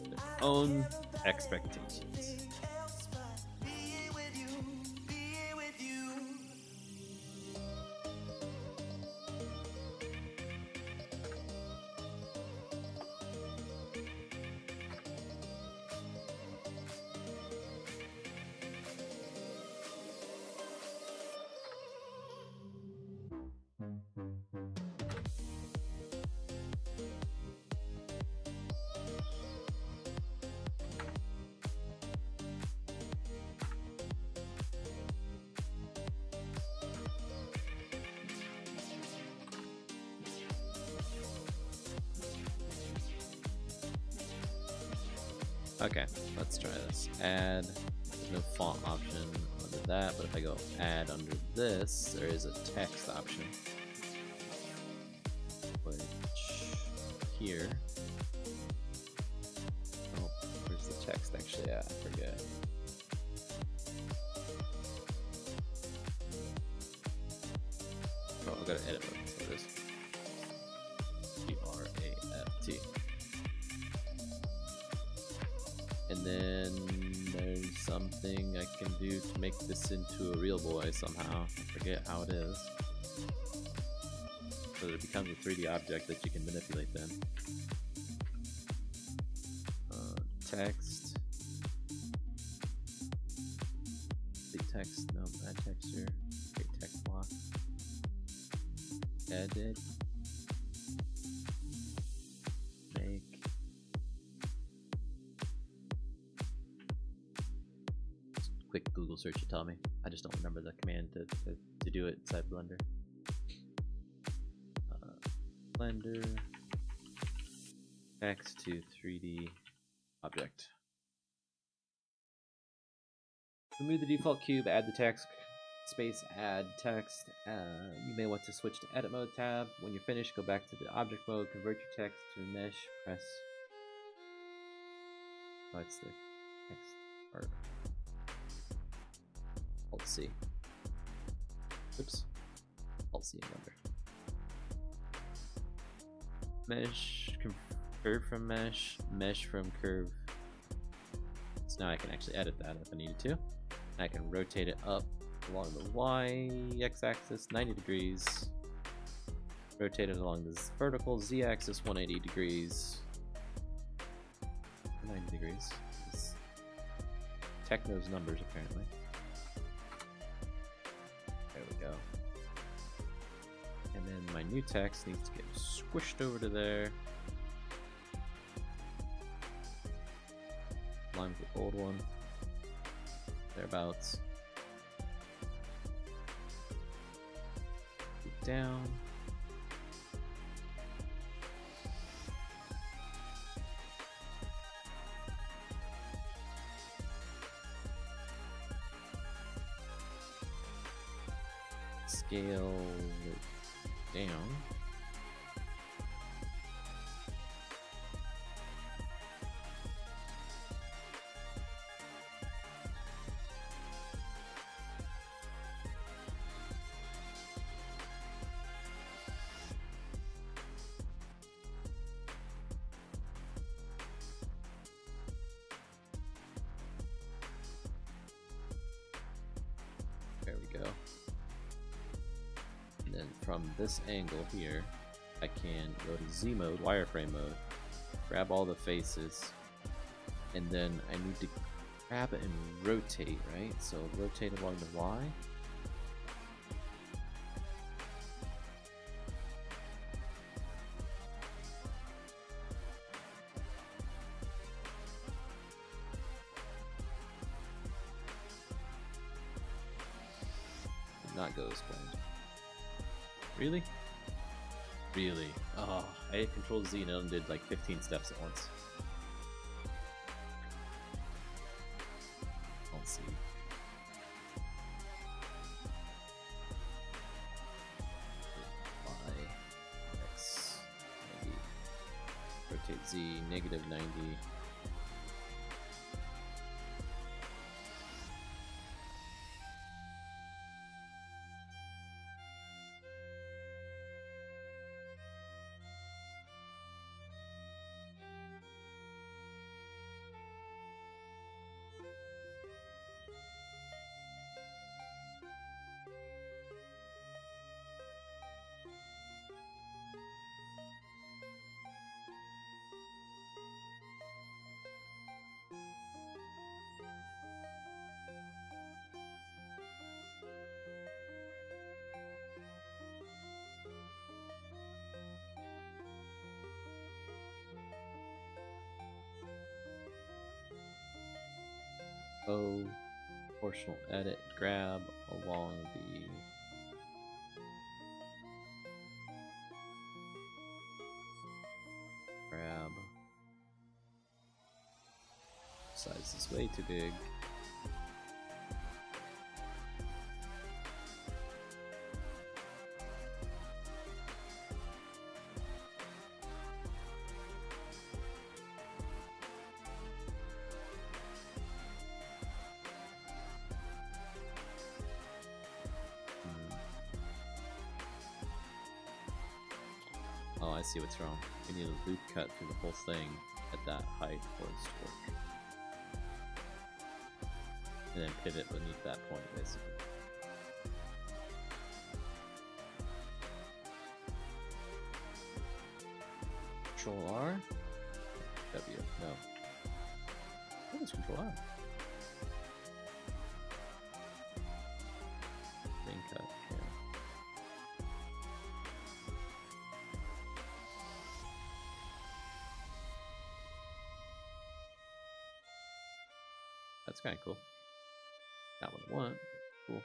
Their own expectations. Okay, let's try this. Add, there's no font option under that, but if I go add under this, there is a text option. Which, here. Oh, where's the text actually at? I forget. Oh, I've got to edit mode, so it is. Craft. And then there's something I can do to make this into a real boy somehow. I forget how it is. So that it becomes a 3D object that you can manipulate then. Text. The text, no, add texture. Create text block. Edit. Make. Quick Google search to tell me. I just don't remember the command to do it inside Blender. Blender text to 3D object. Remove the default cube, add the text, space, add text. You may want to switch to edit mode tab. When you're finished, go back to the object mode, convert your text to mesh, press. Oh, it's the text part. Alt C. Oops. Alt C in Blender. Mesh, curve from mesh, mesh from curve. So now I can actually edit that if I needed to. I can rotate it up along the Y x-axis 90 degrees. Rotate it along this vertical Z-axis 180 degrees. 90 degrees. Tech knows numbers apparently. There we go. And then my new text needs to get squished over to there. Line with the old one. Thereabouts. Get down. Scale it down. There we go. And then from this angle here, I can go to Z mode, wireframe mode, grab all the faces, and then I need to grab it and rotate, right? So rotate along the Y. Not go as planned. Really? Really? Oh, I hit Control Z and it did like 15 steps at once. Let's see. Y, X, 90. Rotate Z, negative 90. O, proportional edit, grab along the grab. Size is way too big. Oh, I see what's wrong. We need a loop cut through the whole thing at that height for it to work. And then pivot beneath that point, basically. Control R? W, no. What is Control R? Thing cut, yeah. That's kind of cool. Not what I want. Cool.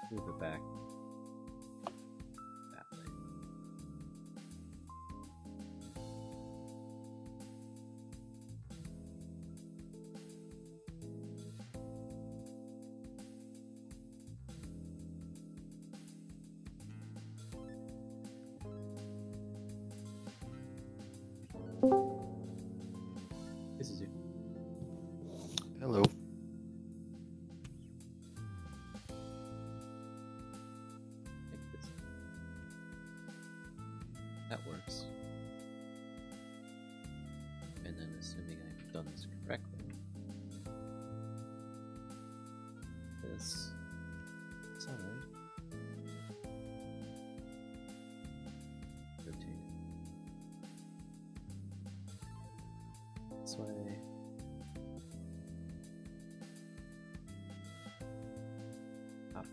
Move it back that way. This is you. Hello. That works. And then assuming I've done this correctly, this is alright. Rotate it this way. Copy.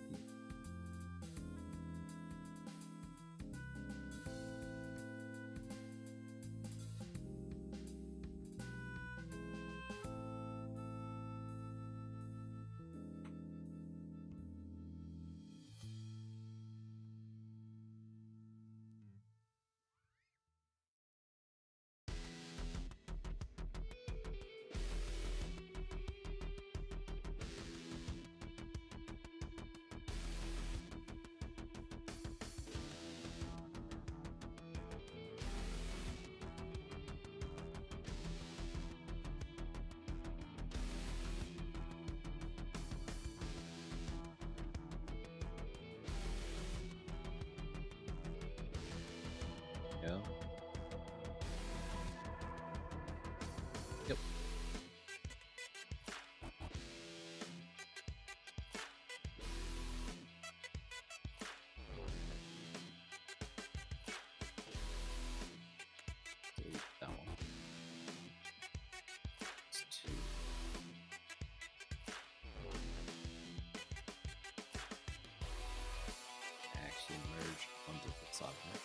Go. Yep. Delete that one. It's 2. Actually merge on different software.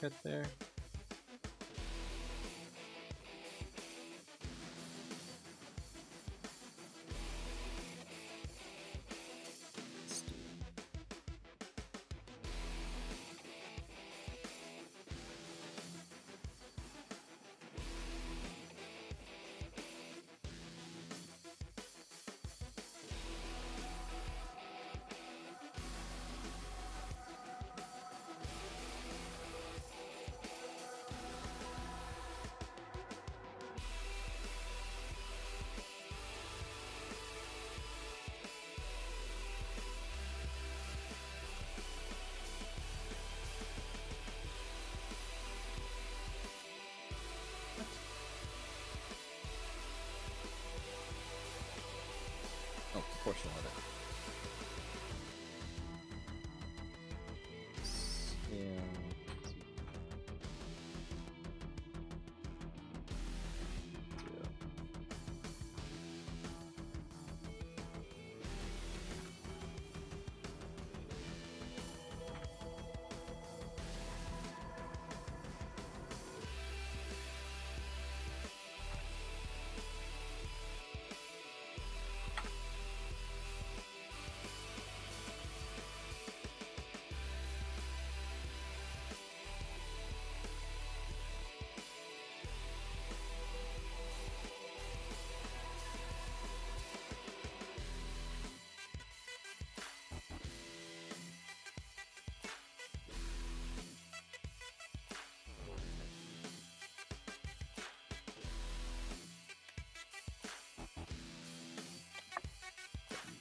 cut there. Oh, portion of it. Yeah.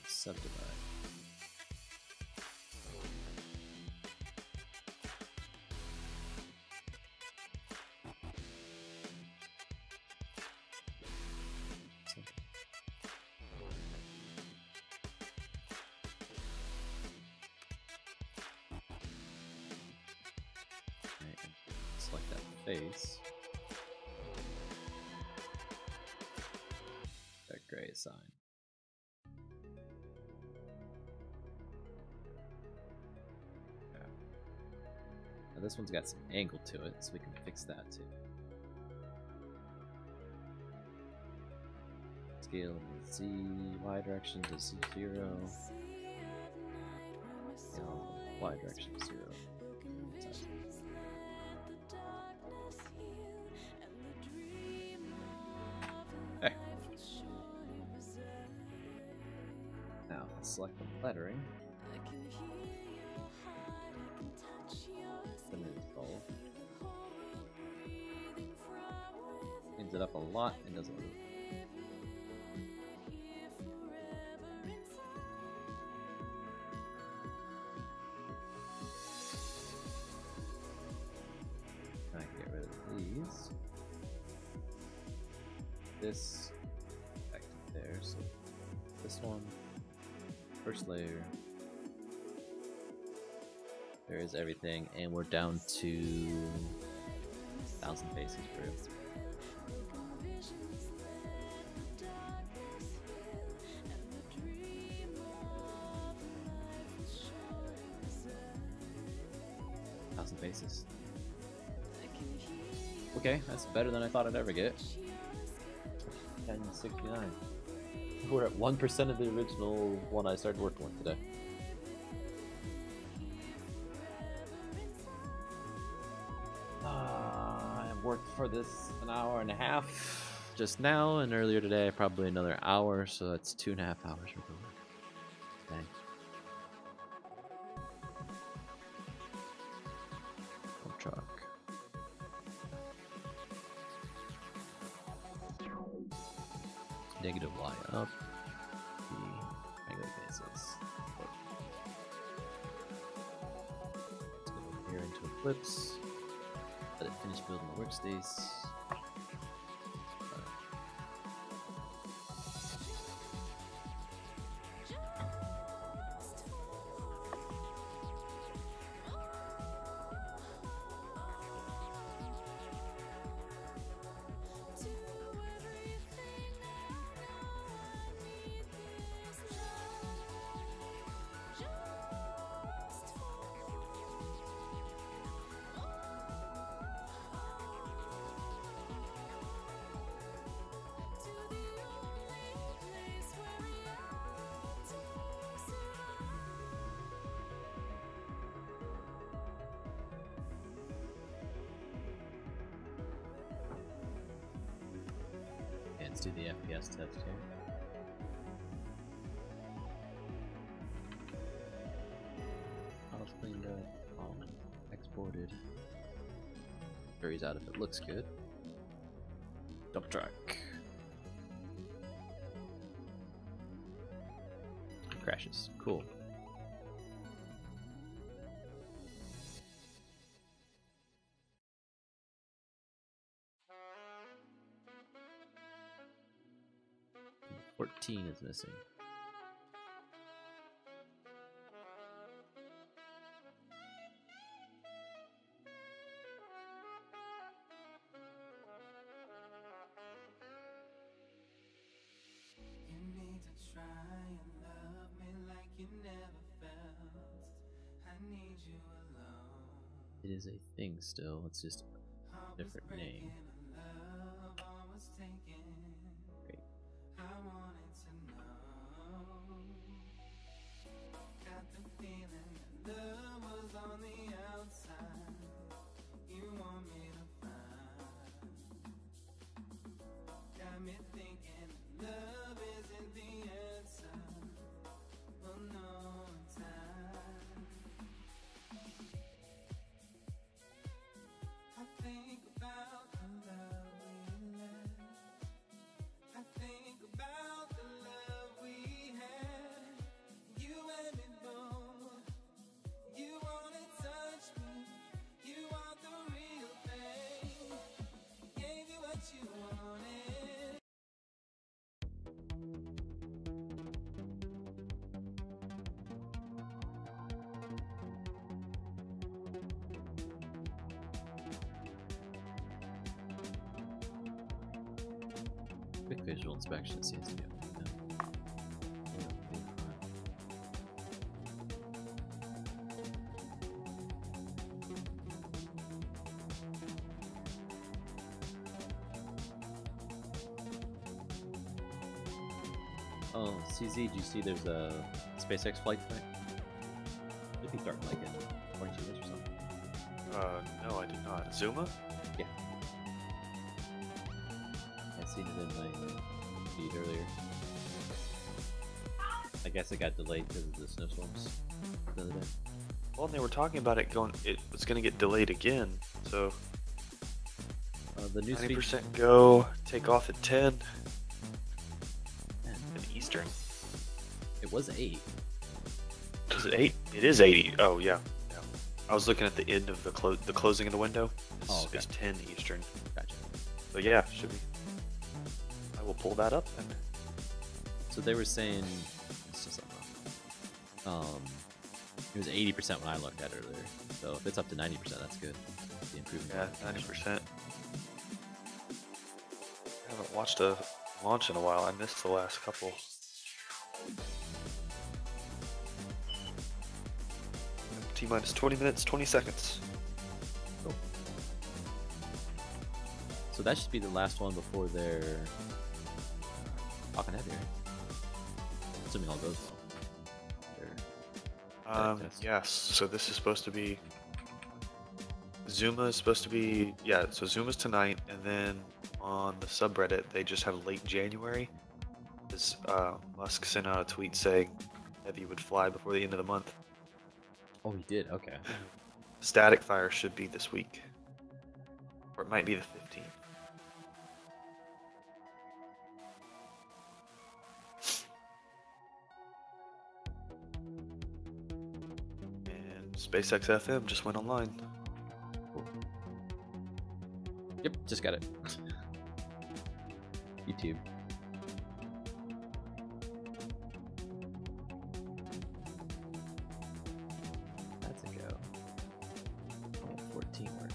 Subdivide. Right, select that face. That gray sign. Now this one's got some angle to it, so we can fix that too. Scale in Z, Y direction to 0. Scale Y direction to 0. Okay. Now let's select the lettering. Cleans it up a lot and doesn't move. I get rid of these. This back to there, so this one, first layer. There is everything, and we're down to 1,000 faces through. Basis. Okay, that's better than I thought I'd ever get. 1069. We're at 1% of the original one I started working with today. I worked for this an hour and a half just now, and earlier today probably another hour, so that's 2.5 hours worth of work. Dang. Truck. Negative Y up. The regular basis. Let's go over here into Eclipse. Let it finish building the workspace. Let's do the FPS test here. Files cleaned up, exported. Varies out if it looks good. Dump truck. Crashes. Cool. $14 is missing. It is a thing still, it's just a different name. Great. Quick visual inspection seems to be okay now. Oh, CZ, did you see there's a SpaceX flight tonight? Should be starting like in 22 minutes or something. No, I did not. Zuma? Yeah. I seen it in my feed earlier. I guess it got delayed because of the snowstorms the other day. Well, they were talking about it was going to get delayed again, so The news feed 90% go, take off at 10 in Eastern. it was 8. Is it 8? It is 80. Oh, yeah. I was looking at the end of the closing of the window. It's 10 Eastern. Gotcha. So yeah, should be. I will pull that up and. So they were saying it's just it was 80% when I looked at it earlier. So if it's up to 90%, that's good. The improvement. Yeah, 90%. I haven't watched a launch in a while. I missed the last couple. T-minus 20 minutes, 20 seconds. Cool. So that should be the last one before they're talking heavier. Assuming all goes well. Yes, so this is supposed to be... Zuma is supposed to be... Yeah, so Zuma's tonight, and then on the subreddit, they just have late January. Because Musk sent out a tweet saying Heavy would fly before the end of the month. Oh, he did? Okay. Static Fire should be this week. Or it might be the 15th. And SpaceX FM just went online. Cool. Yep, just got it. YouTube. That's a go. Oh, 14 work.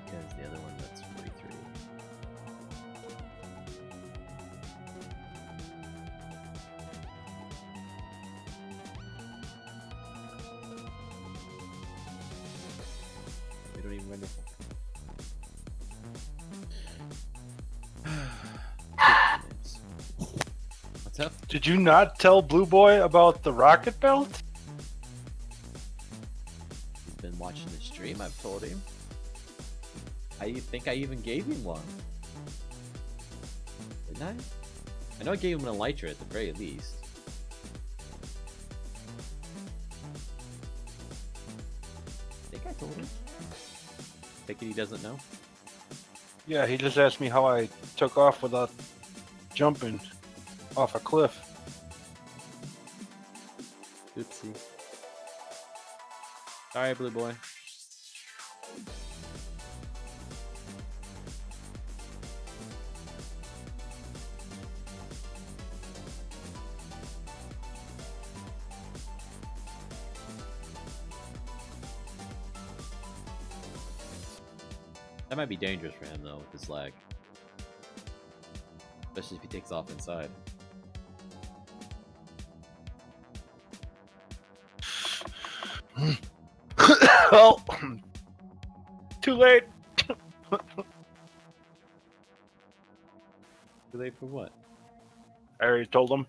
Because the other one, that's 43. We don't even render. What's up? Did you not tell Blue Boy about the rocket belt? He's been watching the stream, I've told him. I think I even gave him one. Didn't I? I know I gave him an elytra at the very least. I think I told him. Take it he doesn't know? Yeah, he just asked me how I took off without jumping off a cliff. Oopsie. Sorry, Blue Boy. That might be dangerous for him though, with his lag. Especially if he takes off inside. Well, too late. Too late for what? I already told him.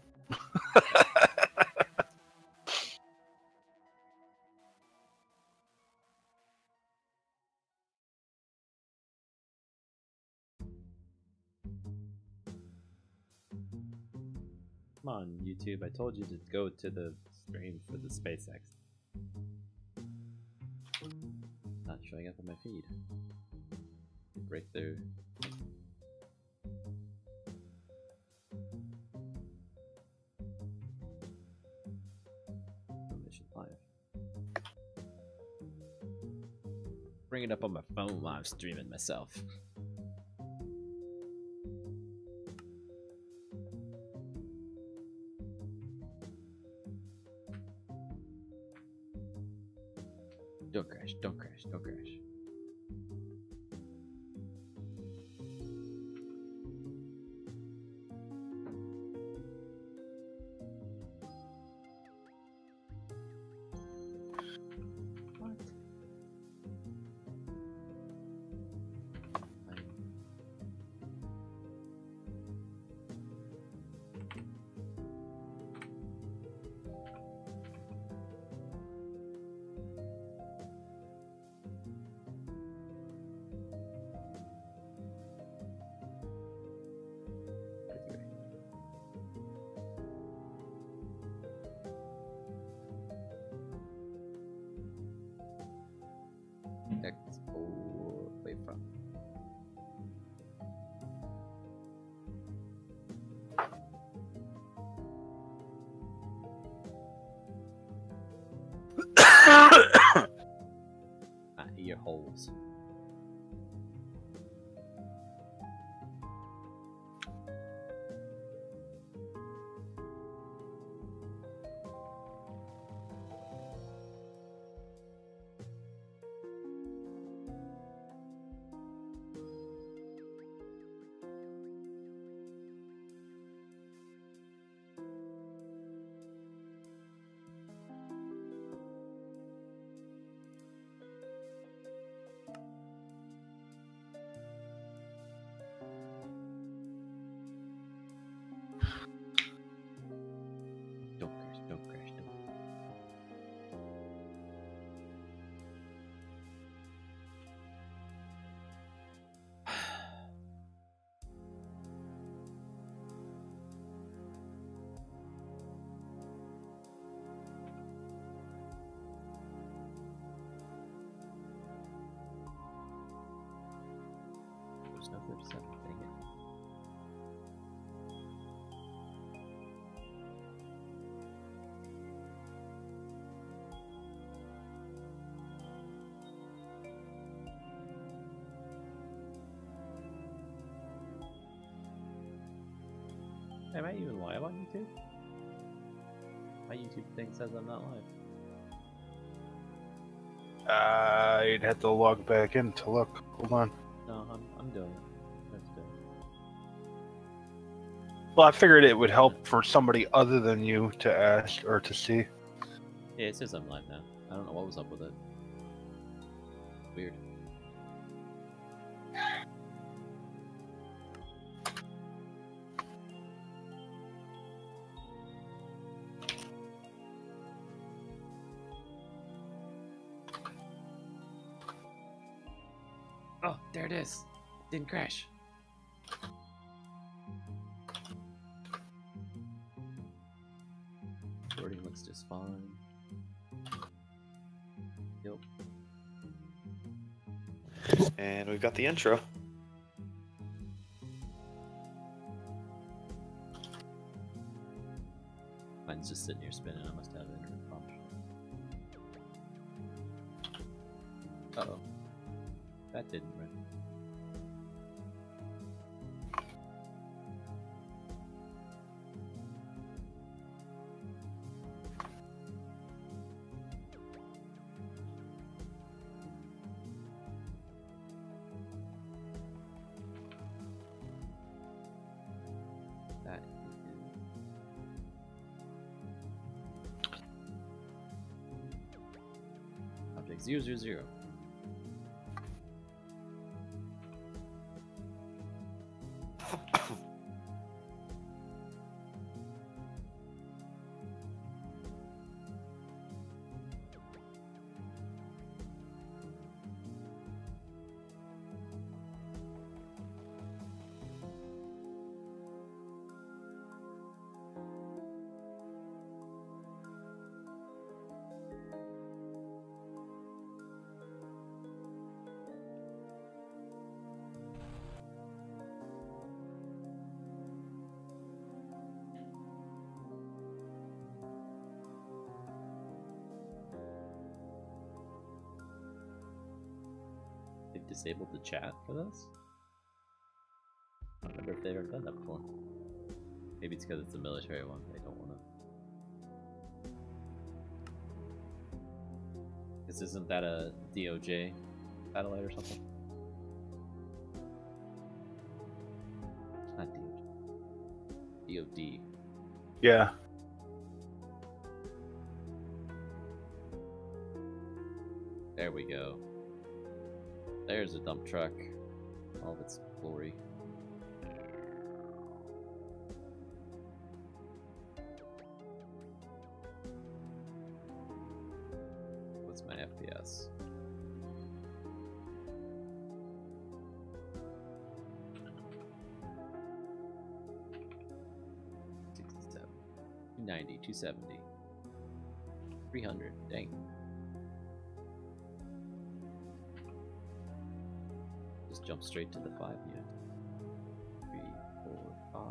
Come on, YouTube. I told you to go to the stream for the SpaceX. Not showing up on my feed. Right there. Mission 5. Bring it up on my phone while I'm streaming myself. Don't crash, don't crash, don't crash. What? Expo wavefront. Ear holes. Don't crash, don't crash, don't. There's no 37, dang it. Am I even live on YouTube? My YouTube thing says I'm not live. You'd have to log back in to look. Hold on. No, I'm doing it. That's good. Well, I figured it would help for somebody other than you to ask or to see. Yeah, it says I'm live now. I don't know what was up with it. Weird. Oh, there it is. Didn't crash. Boarding looks just fine. Yep. And we've got the intro. Mine's just sitting here spinning. I must have an internet problem. Uh-oh. That didn't run. That object 000. They've disabled the chat for this? I don't remember if they've ever done that before. Maybe it's because it's a military one, they don't want to. Because isn't that a DOJ satellite or something? It's not DOJ. DOD. Yeah. There we go. There's a dump truck. All of its glory. What's my FPS? $67. 290, 270. 300, dang. Just jump straight to the 5 yet. 3, 4, 5.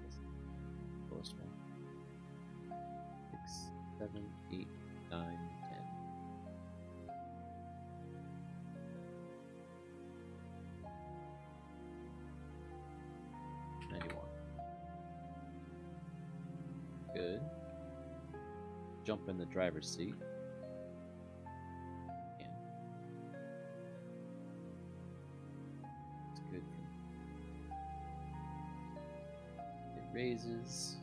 Is the lowest one. 6, 7, 8, 9, 10. 91. Good. Jump in the driver's seat. Yeah. It's good. It raises.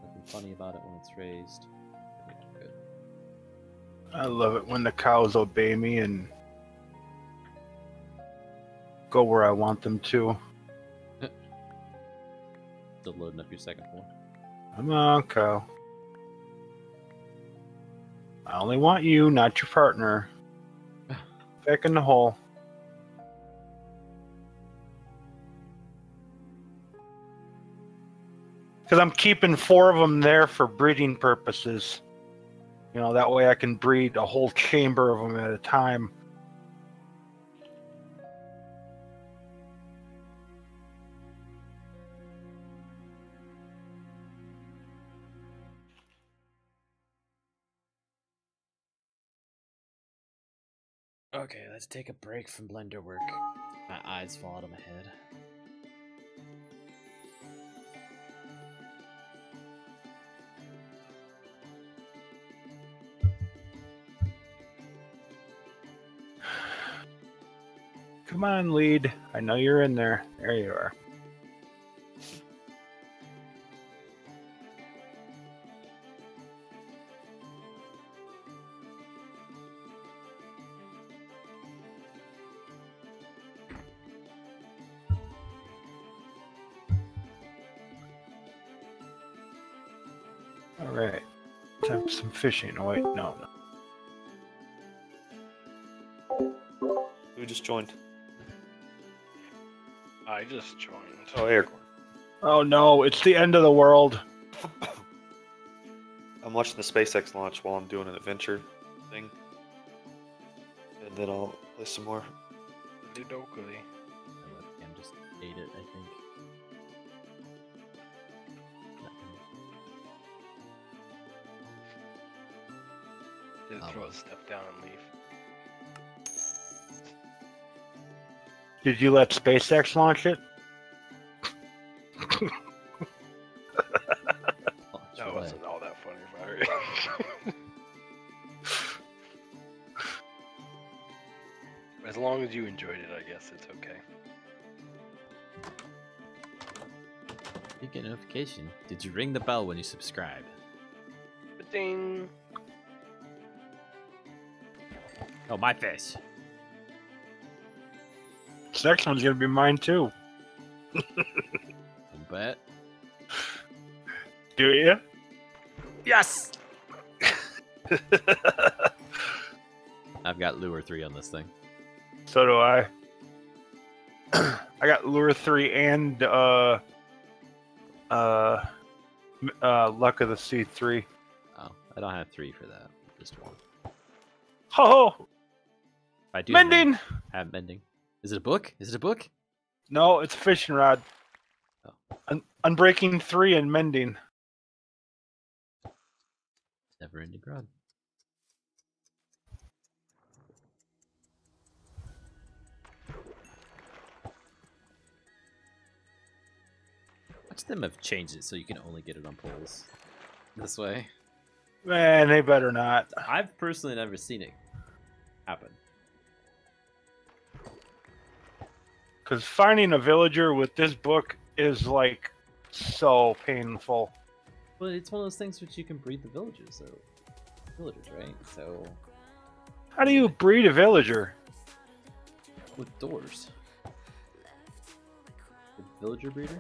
Nothing funny about it when it's raised. Good. I love it when the cows obey me and go where I want them to. Still loading up your second floor. Come on, cow. I only want you, not your partner. Back in the hole. Because I'm keeping 4 of them there for breeding purposes. You know, that way I can breed a whole chamber of them at a time. Okay, let's take a break from Blender work. My eyes fall out of my head. Come on, lead. I know you're in there. There you are. All right. Let's have some fishing. Oh, wait, no. Who just joined? I just joined. Oh, Aircorn. Oh no, it's the end of the world. I'm watching the SpaceX launch while I'm doing an adventure thing. And then I'll play some more. Ludocally. My webcam just ate it, I think. Did Oh. throw a step down and leave. Did you let SpaceX launch it? That wasn't all that funny, Barry. As long as you enjoyed it, I guess it's okay. You get a notification. Did you ring the bell when you subscribe? Ding! Oh, my fish. This next one's gonna be mine too. You bet. Do you? Yes! I've got lure 3 on this thing. So do I. I got lure 3 and luck of the sea 3. Oh, I don't have 3 for that. Just 1. Ho! I do Mending! have mending. Is it a book? Is it a book? No, it's a fishing rod. Oh. Unbreaking 3 and mending. Never ending rod. Watch them have changed it so you can only get it on poles. This way. Man, they better not. I've personally never seen it happen. Because finding a villager with this book is like so painful. Well, it's one of those things which you can breed the villagers, right? So How do you breed a villager? with doors. The villager breeder?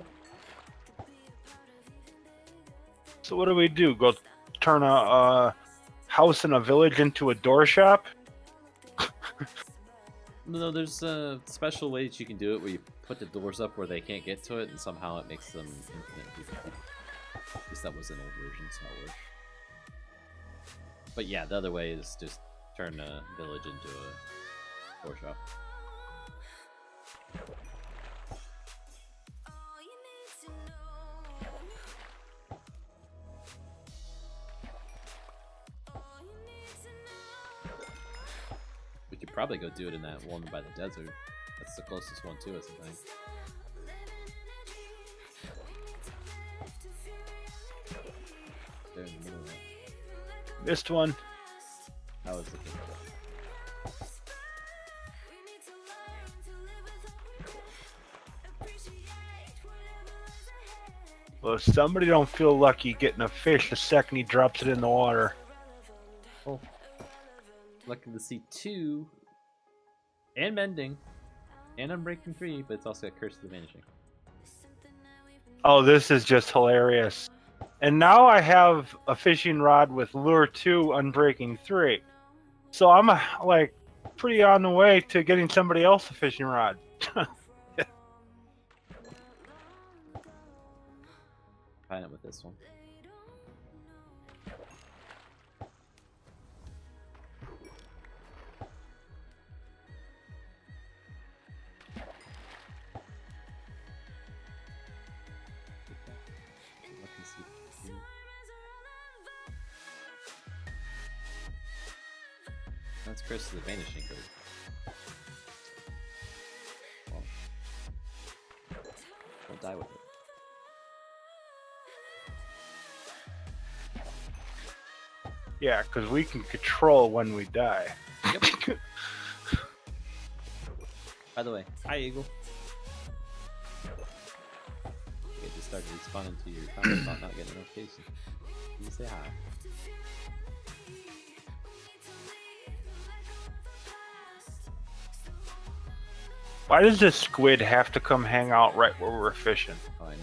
So what do we do? Go turn a house in a village into a door shop? No, there's special ways you can do it where you put the doors up where they can't get to it, and somehow it makes them infinite. At least that was an old version, so it worked. But yeah, the other way is just turn a village into a door shop. We could probably go do it in that one by the desert. That's the closest one to us, I think. There in the middle of that. Missed one. I was looking for that. Well, if somebody don't feel lucky getting a fish the second he drops it in the water. Oh. Lucky to see 2. And mending. And unbreaking 3, but it's also got Curse of the Vanishing. Oh, this is just hilarious. And now I have a fishing rod with lure 2, unbreaking 3. So I'm like pretty on the way to getting somebody else a fishing rod. Tying it with this one. That's Curse of the Vanishing code. Well, we'll die with it. Yeah, because we can control when we die. Yep. By the way, hi Eagle. You just started responding to your comment about not getting a notification. Can you say hi? Why does this squid have to come hang out right where we're fishing? Oh, I know.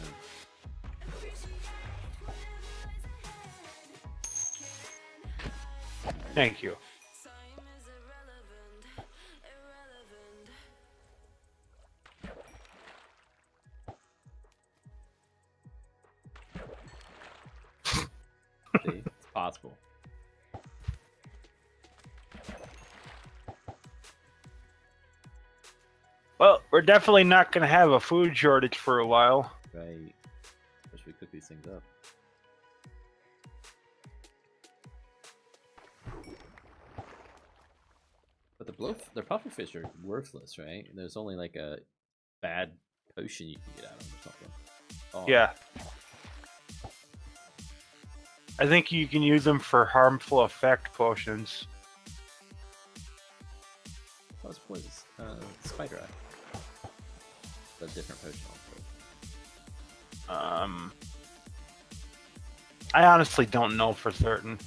Thank you. See, it's possible. Well, we're definitely not going to have a food shortage for a while. Right. Wish we cooked these things up. But the pufferfish are worthless, right? There's only like a bad potion you can get out of them or something. Oh. Yeah. I think you can use them for harmful effect potions. What's poison? Spider eye. A different potion. I honestly don't know for certain.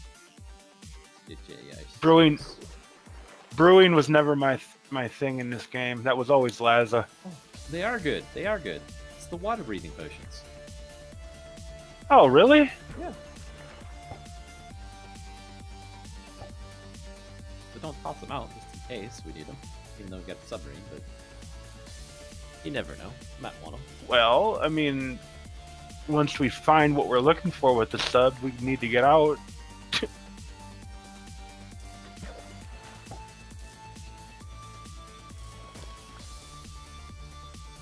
Yeah, Brewing was never my thing in this game. That was always Lazsa. Oh, they are good. They are good. It's the water breathing potions. Oh, really? Yeah. But don't toss them out just in case we need them. Even though we got the submarine, but you never know. Might want them. Well, I mean, once we find what we're looking for with the sub, we need to get out.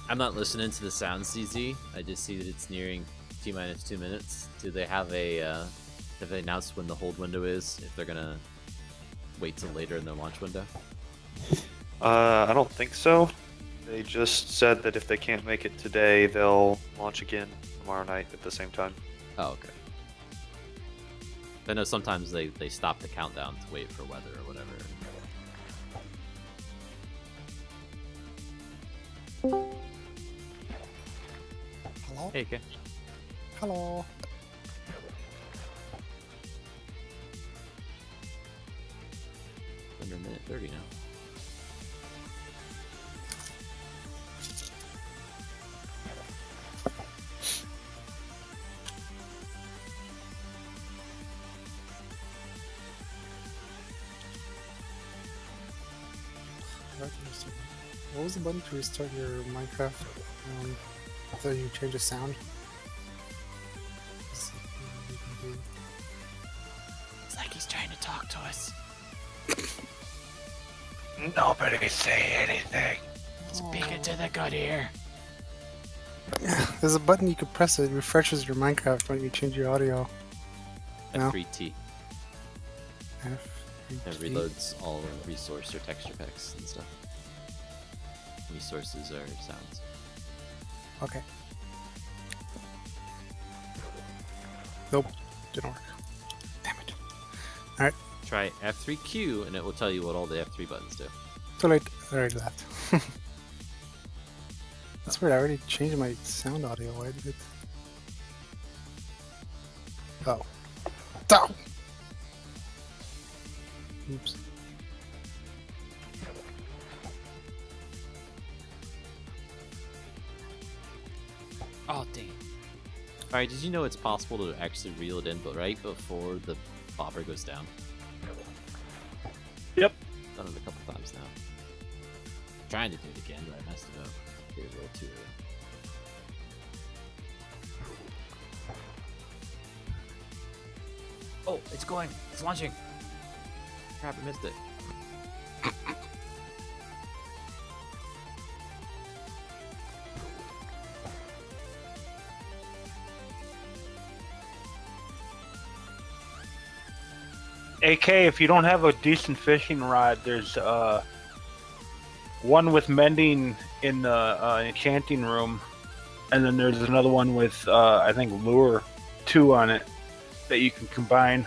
I'm not listening to the sound, CZ. I just see that it's nearing T-minus 2 minutes. Do they have have they announced when the hold window is? If they're gonna wait till later in their launch window? I don't think so. They just said that if they can't make it today, they'll launch again tomorrow night at the same time. Oh, okay. I know sometimes they stop the countdown to wait for weather or whatever. Hello? Hey, okay. Hello. Under a minute 30 now. What was the button to restart your Minecraft after you change the sound? It's like he's trying to talk to us. Nobody say anything. Speak into the good ear. There's a button you can press it refreshes your Minecraft when you change your audio. No? F3T. F3T. It reloads all resource or texture packs and stuff. Resources are sounds. Okay. Nope, didn't work. Damn it. Alright. Try F3Q and it will tell you what all the F3 buttons do. Too late. I already left. That's weird, I already changed my sound audio. Why did it? Oh. Oh! Oops. Oh, dang. Alright, did you know it's possible to actually reel it in but right before the bobber goes down? Yep. Done it a couple times now. Trying to do it again, but I messed it up. Did it a little too early. Oh, it's going! It's launching! Crap, I missed it. AK, if you don't have a decent fishing rod, there's one with mending in the enchanting room, and then there's another one with I think lure 2 on it that you can combine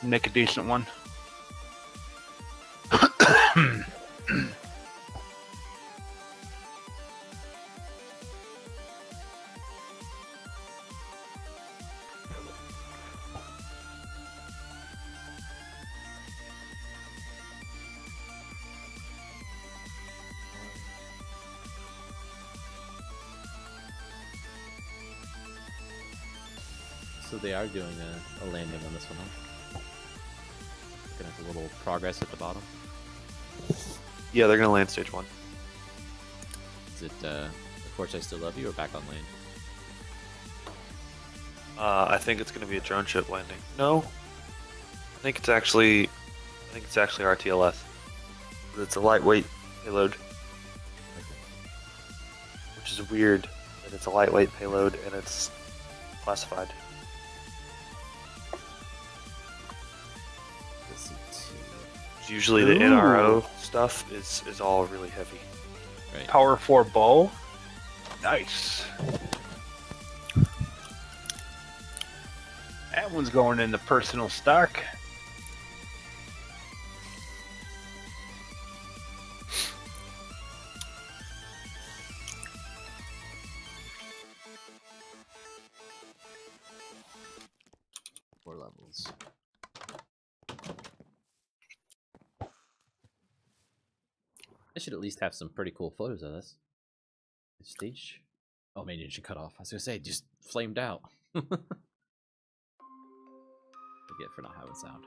and make a decent one. So they are doing a landing on this one, huh? Gonna have a little progress at the bottom. Yeah, they're gonna land stage 1. Is it Of Course I Still Love You or Back on Land? I think it's gonna be a drone ship landing. No, I think it's actually RTLS. It's a lightweight payload, which is weird that it's a lightweight payload and it's classified. Usually the NRO stuff is all really heavy. Right. Power 4 bow. Nice. That one's going in the personal stock. Four levels. I should at least have some pretty cool photos of this. Stage. Oh, maybe it should cut off. I was gonna say, just flamed out. Forget for not having sound.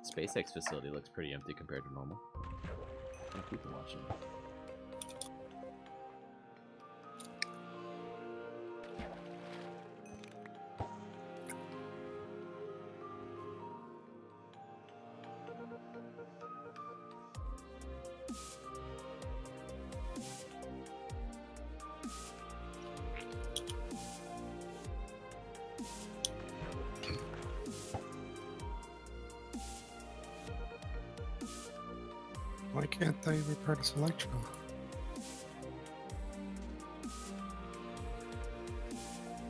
SpaceX facility looks pretty empty compared to normal. How many people watching? Why can't I repair this Electro?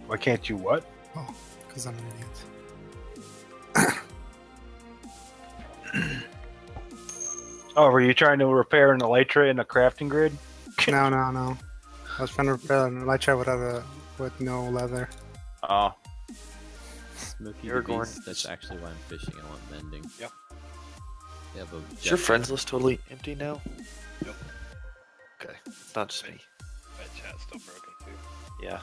Why can't you what? Oh, because I'm an idiot. Oh, were you trying to repair an Elytra in a crafting grid? No. I was trying to repair an Electro with no leather. Oh. Smoky You're the going- Beast, that's actually why I'm fishing. I want mending. Yep. Yeah, but Is your friends list totally empty now? Nope. Okay, it's not just me. My chat's still broken too. Yeah.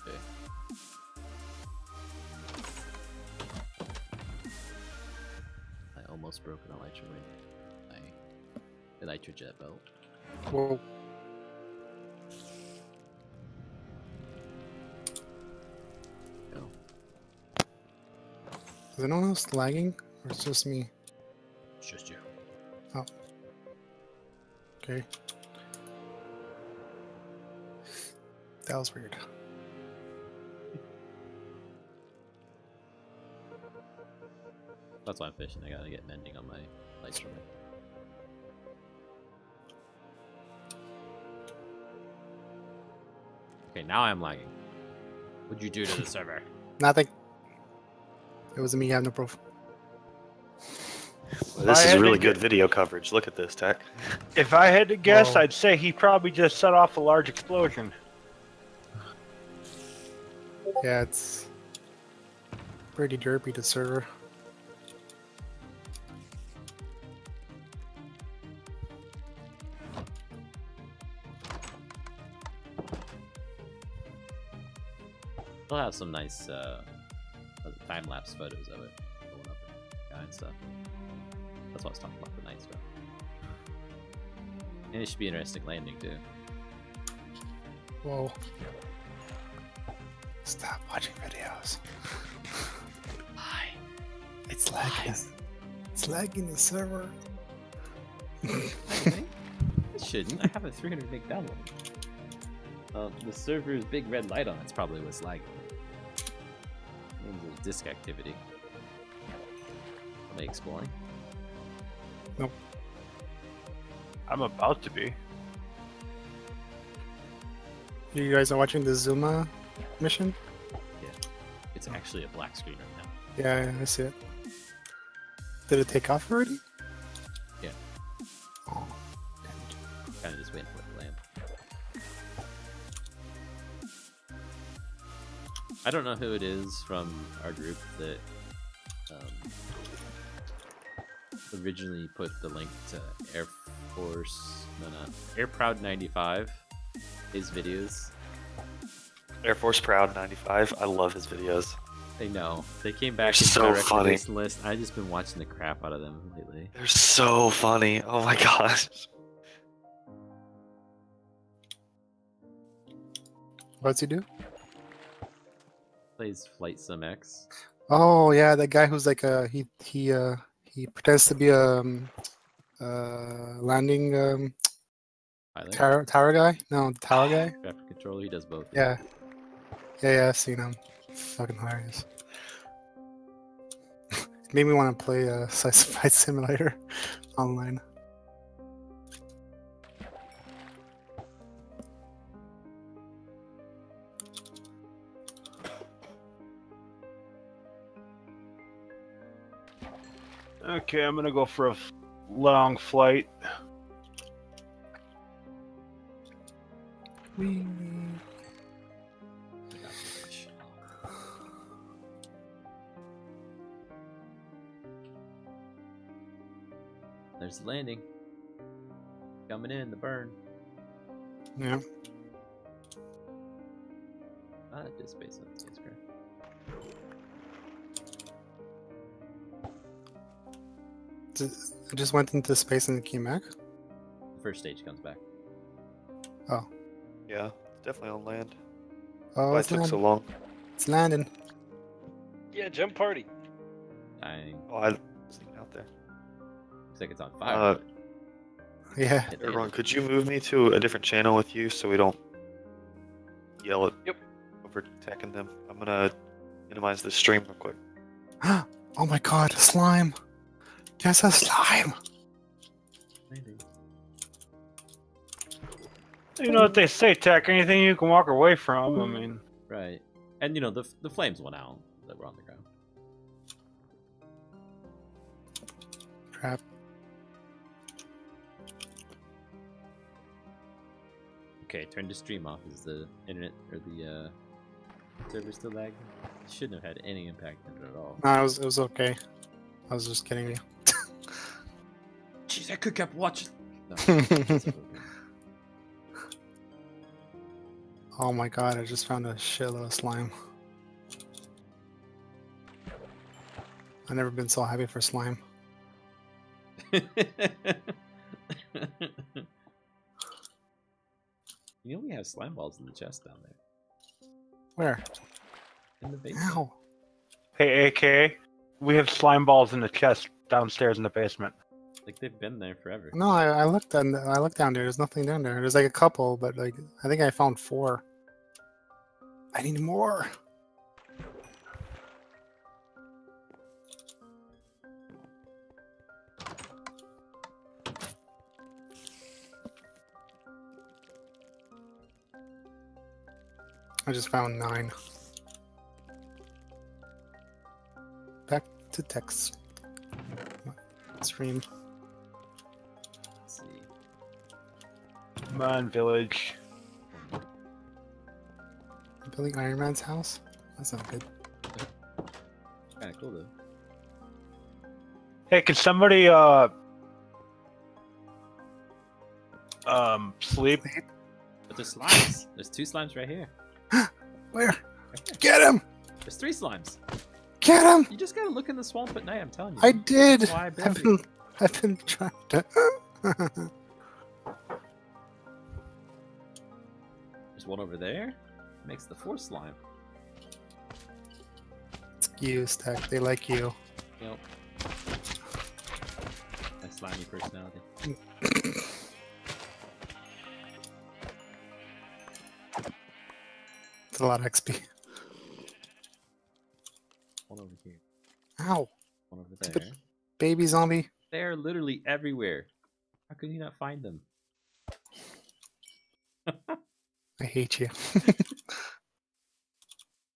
Okay. I almost broke an elytra ring. Elytra jet belt. Whoa. Go. Is anyone else lagging? Or it's just me? It's just you. Oh. Okay. That was weird. That's why I'm fishing. I gotta get mending on my elytra ring. Okay, now I'm lagging. What'd you do to the server? Nothing. It wasn't me, I have no proof. Well, this I is had to really get- good video coverage. Look at this, Tech. If I had to guess, Whoa. I'd say he probably just set off a large explosion. Yeah, it's pretty derpy, the server. They'll have some nice time-lapse photos of it going up and stuff. That's what I was talking about, the night stuff. And it should be interesting landing too. Whoa. Stop watching videos. Hi. It's lagging. It's lagging the server. It shouldn't. I have a 300 meg download. The server's big red light on it's probably what's lagging. Means there's disk activity. Are they exploring? Nope. I'm about to be. You guys are watching the Zuma mission? It's actually a black screen right now. Yeah, I see it. Did it take off already? Yeah. Oh, Kind of just waiting for it to land. I don't know who it is from our group that originally put the link to Airproud 95, his videos. Air Force Proud 95. I love his videos. I know. They came back They're into so my funny. recommendation list. I've just been watching the crap out of them lately. They're so funny. Oh my gosh. What's he do? Plays Flight Sim X. Oh yeah, that guy who's like he pretends to be a landing Pilot. tower guy. No, the tower guy. Traffic controller. He does both. Yeah. Yeah, I've seen him. Fucking hilarious. It made me want to play Flight Simulator online. Okay, I'm gonna go for a long flight. Whee. There's the landing. Coming in, the burn. Yeah. Ah, it did space on TSCraft. It just went into space and it came back. The first stage comes back. Oh. Yeah, it's definitely on land. Oh, Why it it's took so landing. long? It's landing. Yeah, jump party. Dang. Oh, I wasn't even out there. Looks like it's on fire. Yeah. Hit the Everyone, end. could you move me to a different channel with you so we don't yell at overtaking them? I'm gonna minimize this stream real quick. Oh my god, a slime. Yes, a slime. Landing. You know what they say, Tech? Anything you can walk away from. I mean, Right. And you know, the flames went out that were on the ground. Crap. Okay, turn the stream off. Is the internet or the server still lagging? It shouldn't have had any impact on it at all. No, it was okay. I was just kidding you. Jeez, I could kept watching. No, it's okay. Oh my god, I just found a shitload of slime. I've never been so happy for slime. You only have slime balls in the chest down there. Where? In the basement. Ow. hey, AK, we have slime balls in the chest downstairs in the basement. Like they've been there forever. No, I looked down there. There's nothing down there. There's like a couple, but like I think I found 4. I need more. I just found 9. Back to text. Stream. Let's see. Come on, village. Building Iron Man's house? That's not good. Kinda cool though. Hey, can somebody sleep? But there's slimes. There's 2 slimes right here. Where? Right here. Get him! There's 3 slimes. Get him! You just gotta look in the swamp at night, I'm telling you. I did! That's why I I've built it. been trying to... There's one over there. Makes the 4th slime. It's you, Stack. They like you. Yep. My slimy personality. It's a lot of XP. One over here. Ow! One over Stupid there. baby zombie. They're literally everywhere. How could you not find them? I hate you.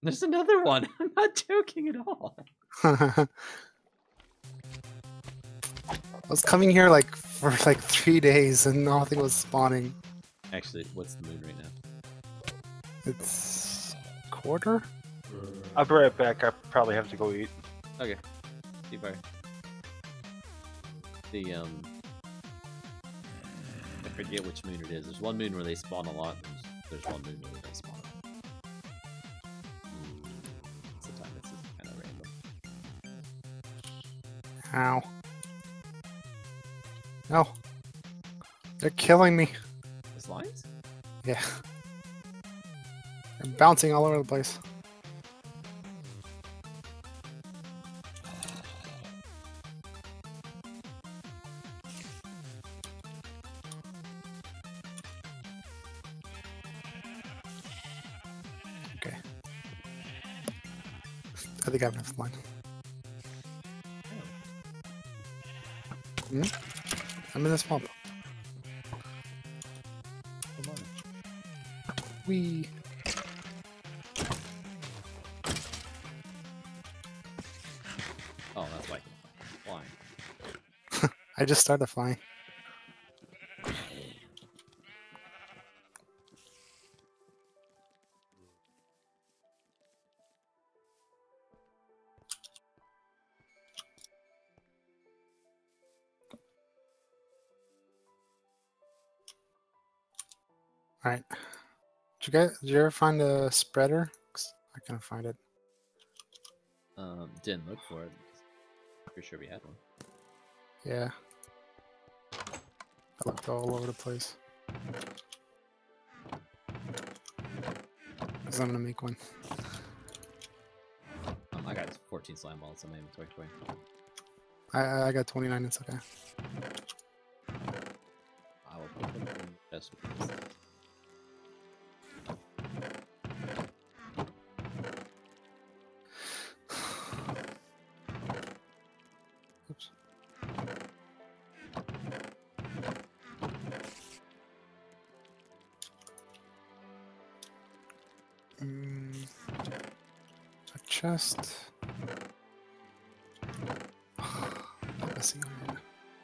There's another one. I'm not joking at all. I was coming here like for like 3 days and nothing was spawning. Actually, what's the moon right now? It's quarter? I'll be right back. I probably have to go eat. Okay. See you, bye. the I forget which moon it is. There's one moon where they spawn a lot. There's one moon where they don't spawn. Sometimes it's kind of random. Ow. No. They're killing me. The slimes? Yeah. They're bouncing all over the place. Okay. I think I have enough line. Hmm? I'm in the swamp. Come on. Wee. Oh, that's why I can fly. I just started flying. Alright. Did you ever find a spreader? 'Cause I can't find it. Didn't look for it. Pretty sure we had one. Yeah. I looked all over the place. 'Cause I'm gonna make one. I got 14 slime balls in my inventory for you. I got 29, it's okay. I will put them in the chest with this. Oops. A chest. Let's see.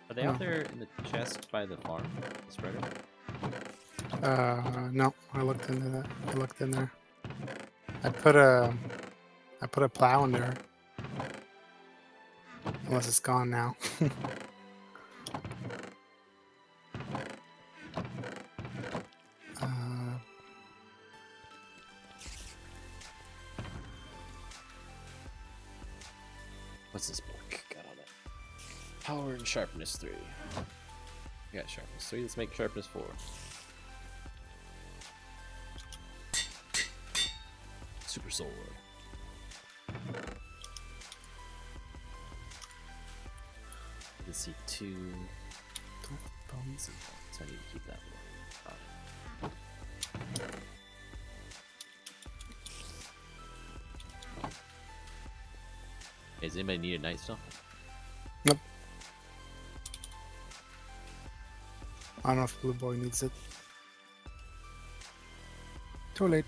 Are they out there in the chest by the farm? The spreader? No, I looked into that. I looked in there. I put a plow in there. Unless it's gone now. What's this book got on it? Power and sharpness 3. We got sharpness 3, let's make sharpness 4. Super sword. I can see 2 bones, so I need to keep that one. Hey, does anybody need a night stone? Nope. I don't know if Blue Boy needs it. Too late.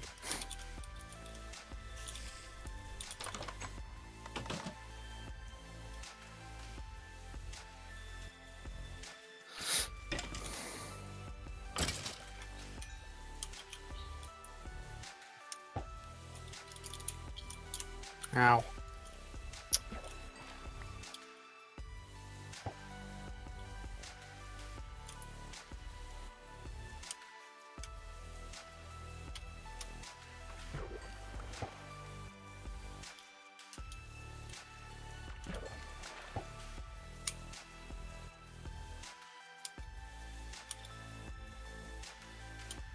Ow.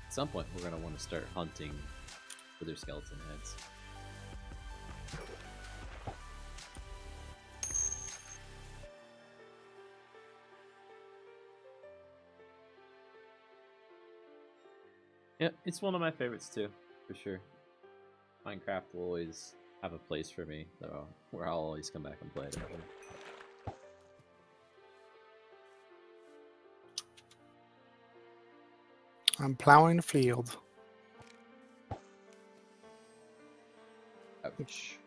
At some point, we're going to want to start hunting for their skeleton heads. Yeah, it's one of my favorites too, for sure. Minecraft will always have a place for me, though, where I'll always come back and play it. I'm plowing the field. Ouch.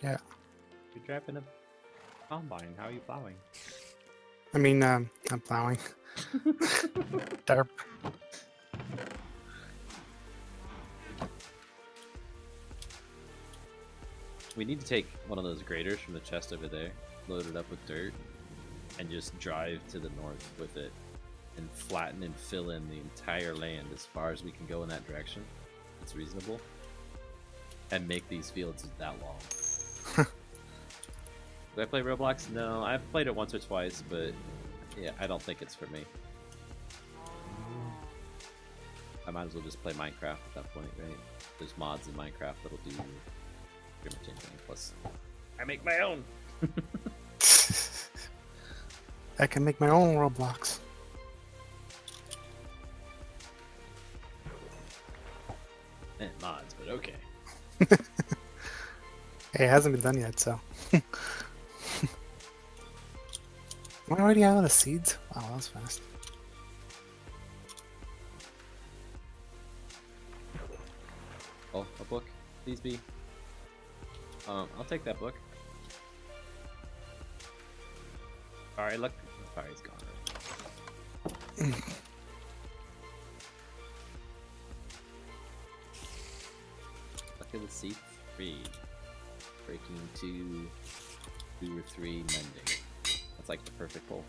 Yeah. You're driving a combine. How are you plowing? I mean, I'm plowing. Derp. We need to take one of those graders from the chest over there, load it up with dirt, and just drive to the north with it, and flatten and fill in the entire land as far as we can go in that direction. It's reasonable. And make these fields that long. Do I play Roblox? No, I've played it once or twice, but yeah, I don't think it's for me. I might as well just play Minecraft at that point, right? There's mods in Minecraft that'll do pretty much anything. Plus, I make my own. I can make my own Roblox. Mods, but okay. Hey, it hasn't been done yet, so. Am I already out of the seeds? Wow, that was fast. Oh, a book, please be. I'll take that book. Alright, look. Alright, he's gone. Look at the C3. Breaking 2, 2 or 3, mending. That's like the perfect pull.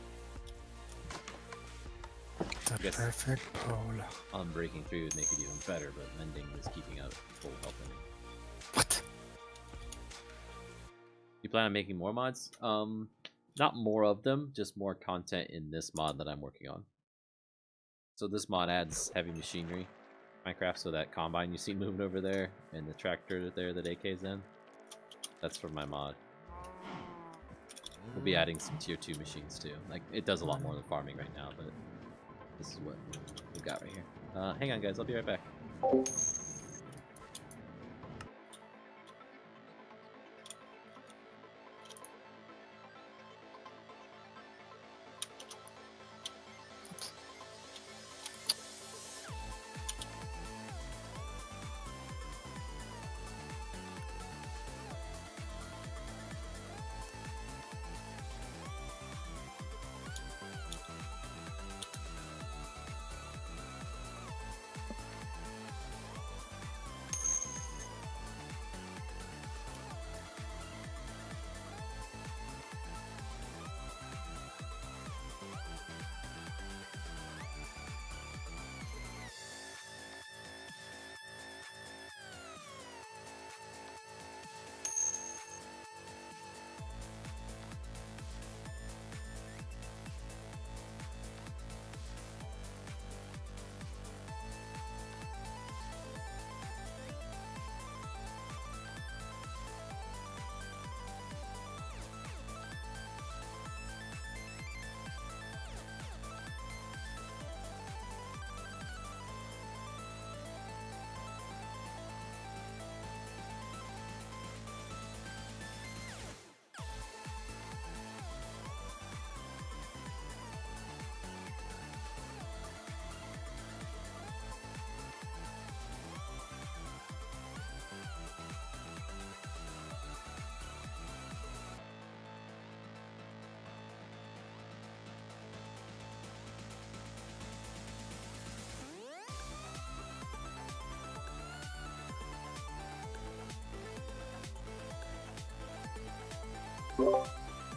The perfect pull. Breaking 3 would make it even better, but mending was keeping out full health ending. What? You plan on making more mods? Not more of them, just more content in this mod that I'm working on. So this mod adds heavy machinery, Minecraft, so that combine you see moving over there, and the tractor there that AK's in, that's from my mod. We'll be adding some tier 2 machines too. Like, it does a lot more than farming right now, but this is what we've got right here. Hang on guys, I'll be right back.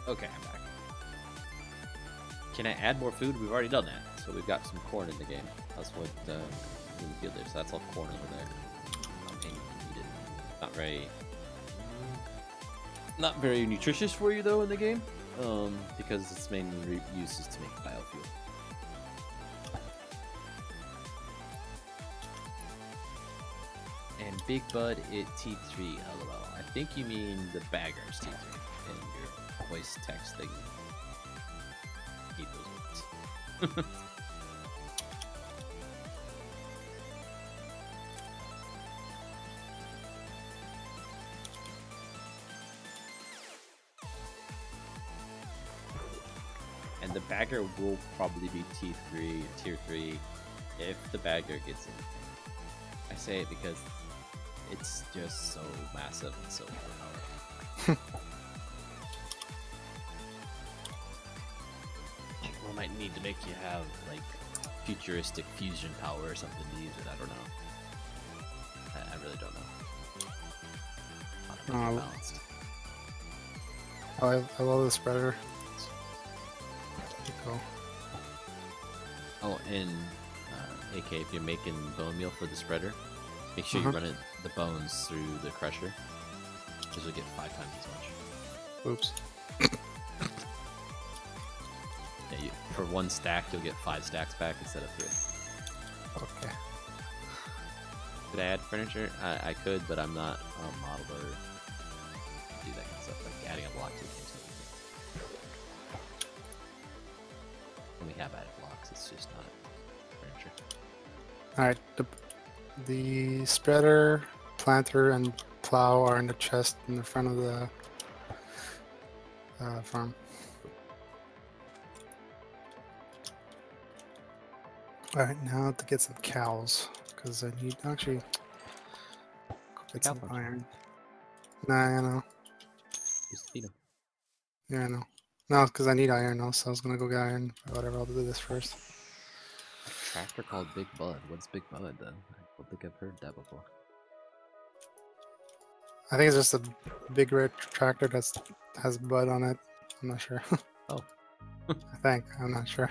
Okay, I'm back. Can I add more food? We've already done that. So we've got some corn in the game. That's what in the field there. So that's all corn over there. And you can eat it. Not very nutritious for you though in the game, because its main use is to make biofuel. And Big Bud it T3 LOL. I think you mean the bagger's T3 in your voice text thing. Hate those words. And the bagger will probably be T3 or tier 3 if the bagger gets in. I say it because it's just so massive and so overpowered. We might need need to make you have like futuristic fusion power or something to use it. I don't know. I really don't know. How to make it balanced. I love the spreader. Cool. Oh, and AK, if you're making bone meal for the spreader, make sure you run the bones through the crusher, because you'll get 5 times as much. Oops. Yeah, for 1 stack, you'll get 5 stacks back instead of 3. Okay. Could I add furniture? I could, but I'm not a modeler. Do that kind of stuff, like adding a block to things. And we have added blocks, it's just not furniture. Alright, the spreader, planter, and plow are in the chest in the front of the farm. Alright, now to get some cows, because I need actually get some iron. Nah, I know. Just feed 'em. Yeah, I know. No, because I need iron now, so I was gonna go get iron. Whatever, I'll do this first. A tractor called Big Bud. What's Big Bud then? I don't think I've heard that before. I think it's just a big red tractor that has bud on it. I'm not sure. Oh. I think. I'm not sure.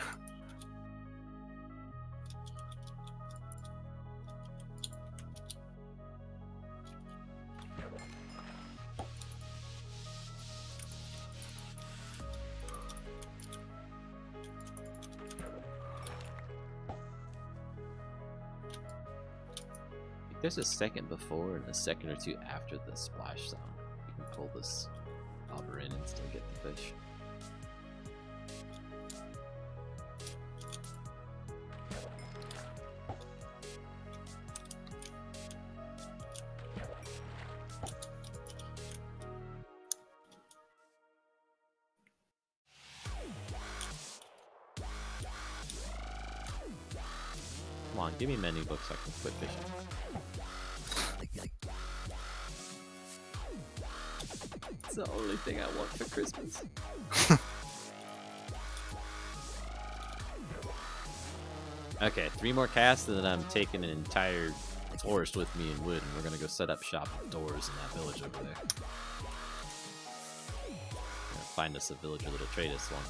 There's a second before and a second or 2 after the splash zone. You can pull this bobber in and still get the fish. Come on, give me menu books so I can quit fishing. It's the only thing I want for Christmas. Okay, 3 more casts and then I'm taking an entire forest with me in wood and we're gonna go set up shop with doors in that village over there. Gonna find us a villager that'll trade us one.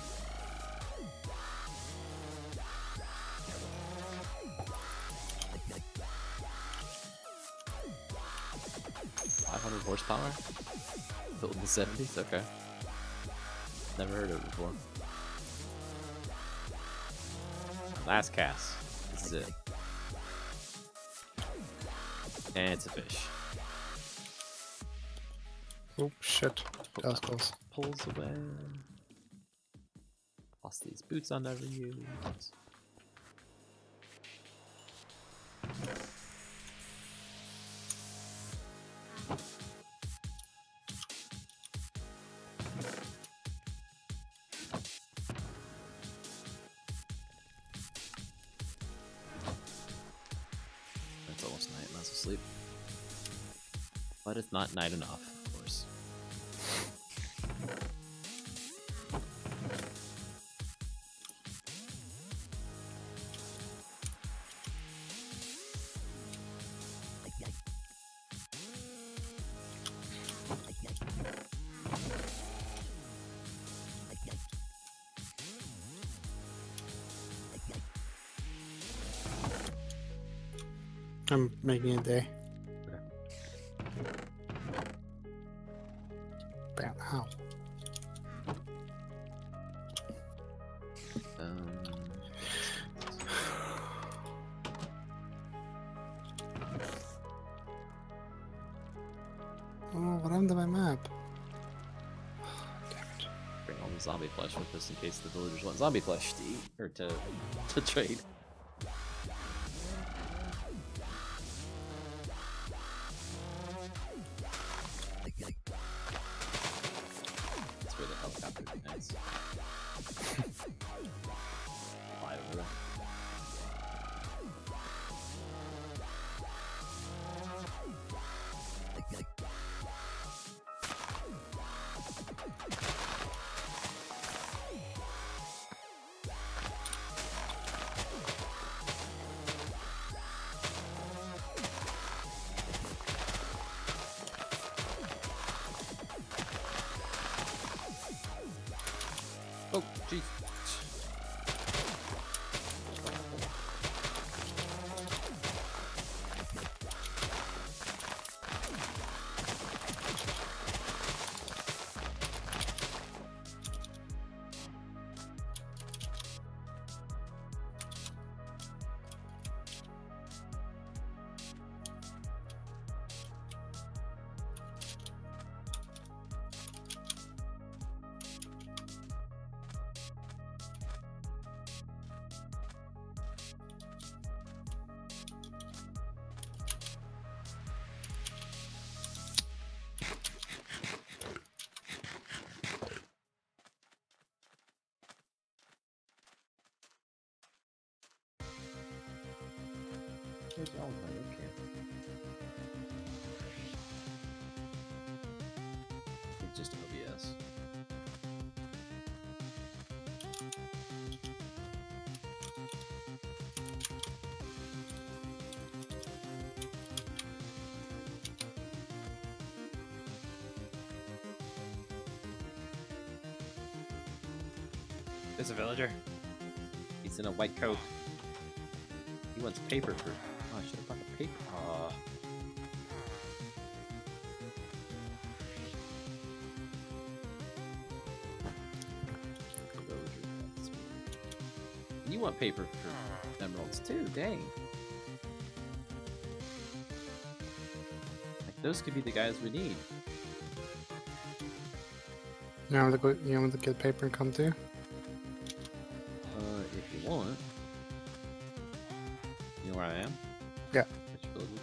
500 horsepower? Built in the 70s? Okay. Never heard of it before. Last cast. This is it. And it's a fish. Oh shit. That was close. Pulls away. Lost these boots I'll never use. It's almost night, might as well sleep. But it's not night enough, of course. I'm making a day. Bam, ow. Oh, what happened to my map? Damn it. Bring all the zombie flesh with us in case the villagers want zombie flesh to eat, or to trade. That's where the helicopter would be nice. Fly over there. Oh, jeez. Where's Alchao? Okay. It's just OBS. There's a villager. He's in a white coat. He wants paper for. Oh, I should have brought the paper. Oh. You want paper for emeralds too, dang. Like those could be the guys we need. You want to get paper and come too? If you want. You know where I am? Yeah. Which villages?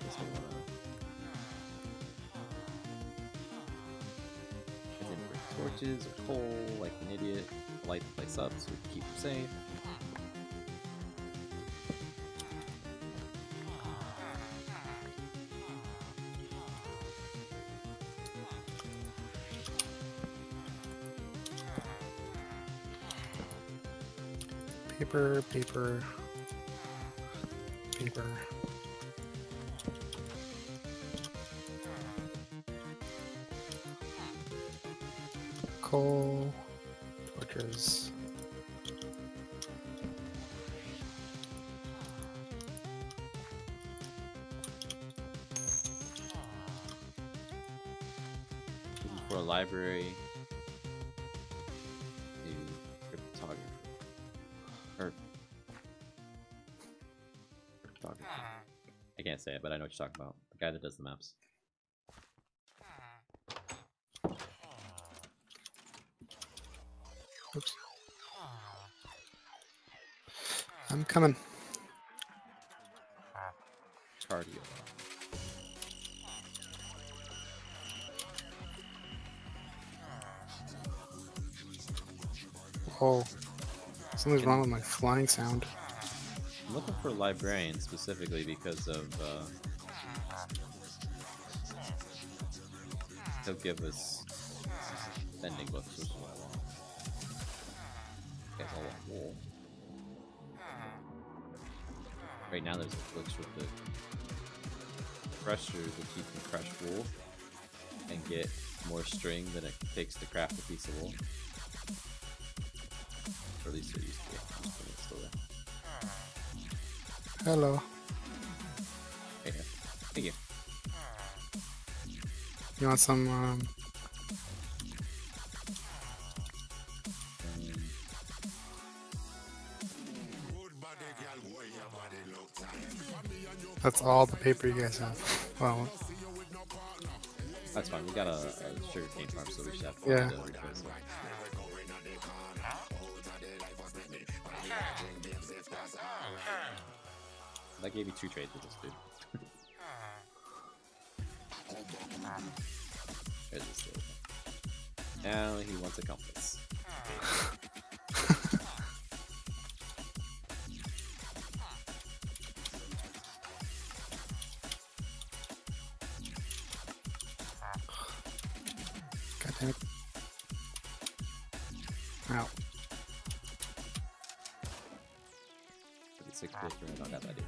Guess we wanna. I didn't bring torches or coal like an idiot. Light the place up so we can keep them safe. Paper, paper, paper. Coal, torches. Looking for a library. Cryptography. Or cryptography. I can't say it, but I know what you're talking about. The guy that does the maps. Oops. I'm coming. Cardio. Oh, something's wrong with my flying sound. I'm looking for a librarian specifically because of he'll give us bending books, which is what I want. Guess I want wool. Right now there's a glitch with the crusher that you can crush wool and get more string than it takes to craft a piece of wool. Or at least it used to be. I'm just kidding, it's still there. Hello. Hey, thank you. You want some, That's all the paper you guys have. Well, That's fine. We got a sugarcane farm, so we should have Yeah. to replace it. That gave me 2 trades with this dude. There's this dude. Now he wants a compass. God damn it. Ow. 36 bits around, not that bad either.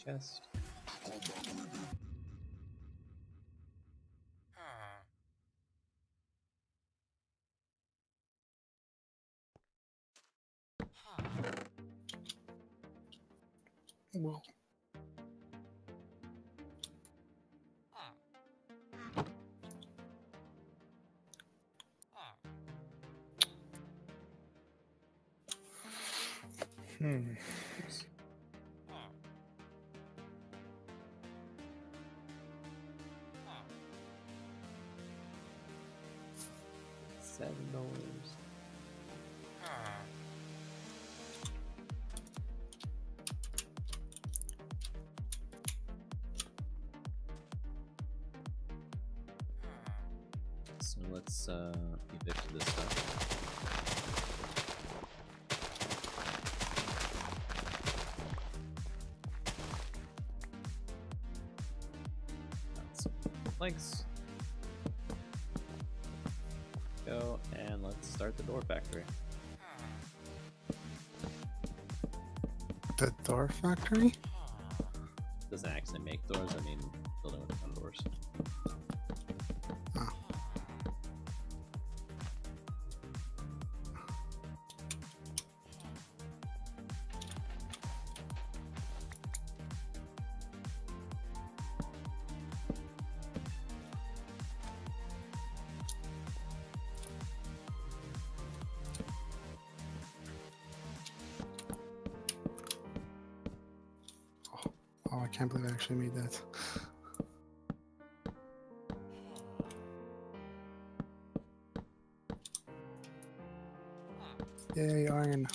Chest. Whoa. Oops. $7. So let's evict this stuff. Planks. Go and let's start the door factory. The door factory? Doesn't actually make doors, I mean building with own doors. Oh. Oh, I can't believe I actually made that. Yay, iron.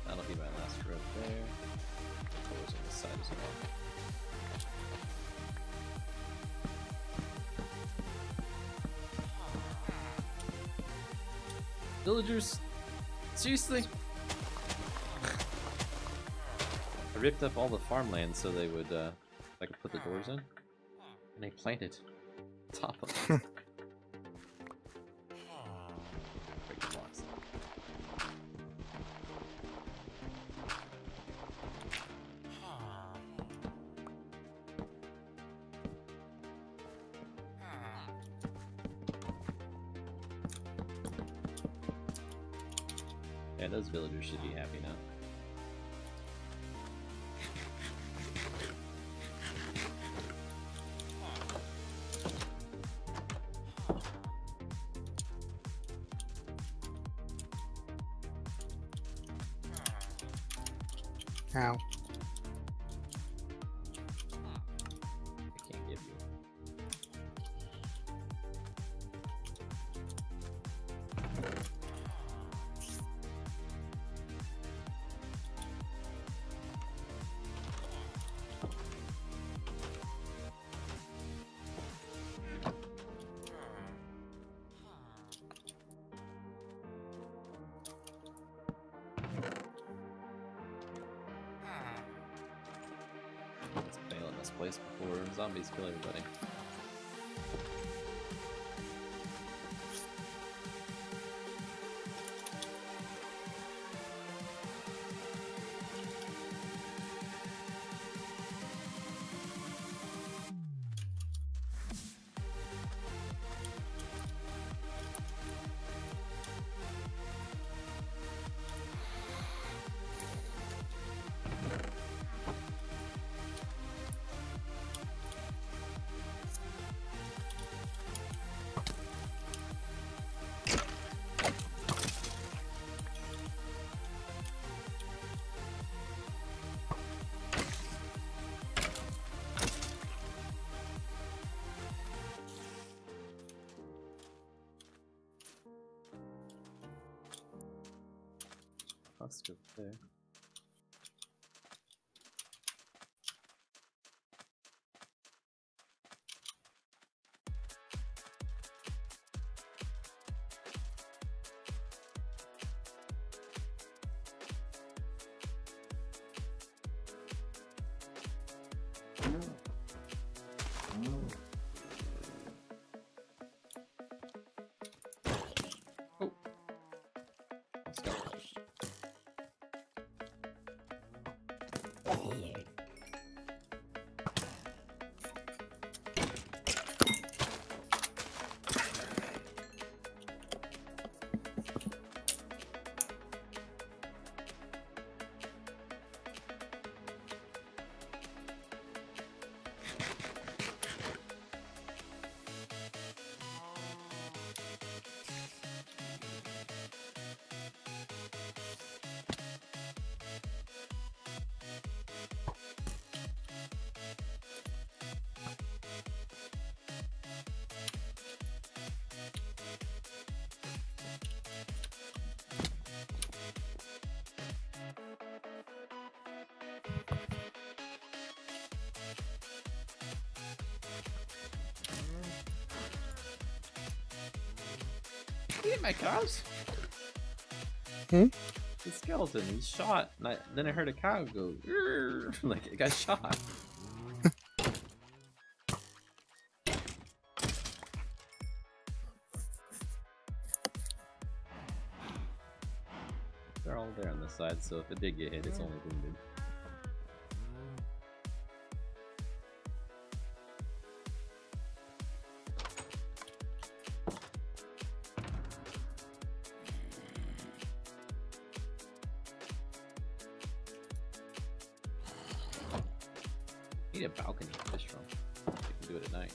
That'll be my last row there. Doors on this side as well. Villagers! Seriously? I ripped up all the farmland so they would, I could put the doors in. And they planted top of it. Break the blocks. Yeah, those villagers should be happy now. Ow. I can't give you. Let's fail in this place before zombies kill everybody. over there. Oh. Let's go. Eat my cows. Hmm? The skeleton, he's shot. And then I heard a cow go, "Rrrr," like it got shot. They're all there on the side, so if it did get hit, it's only wounded. Need a balcony to fish from. I can do it at night.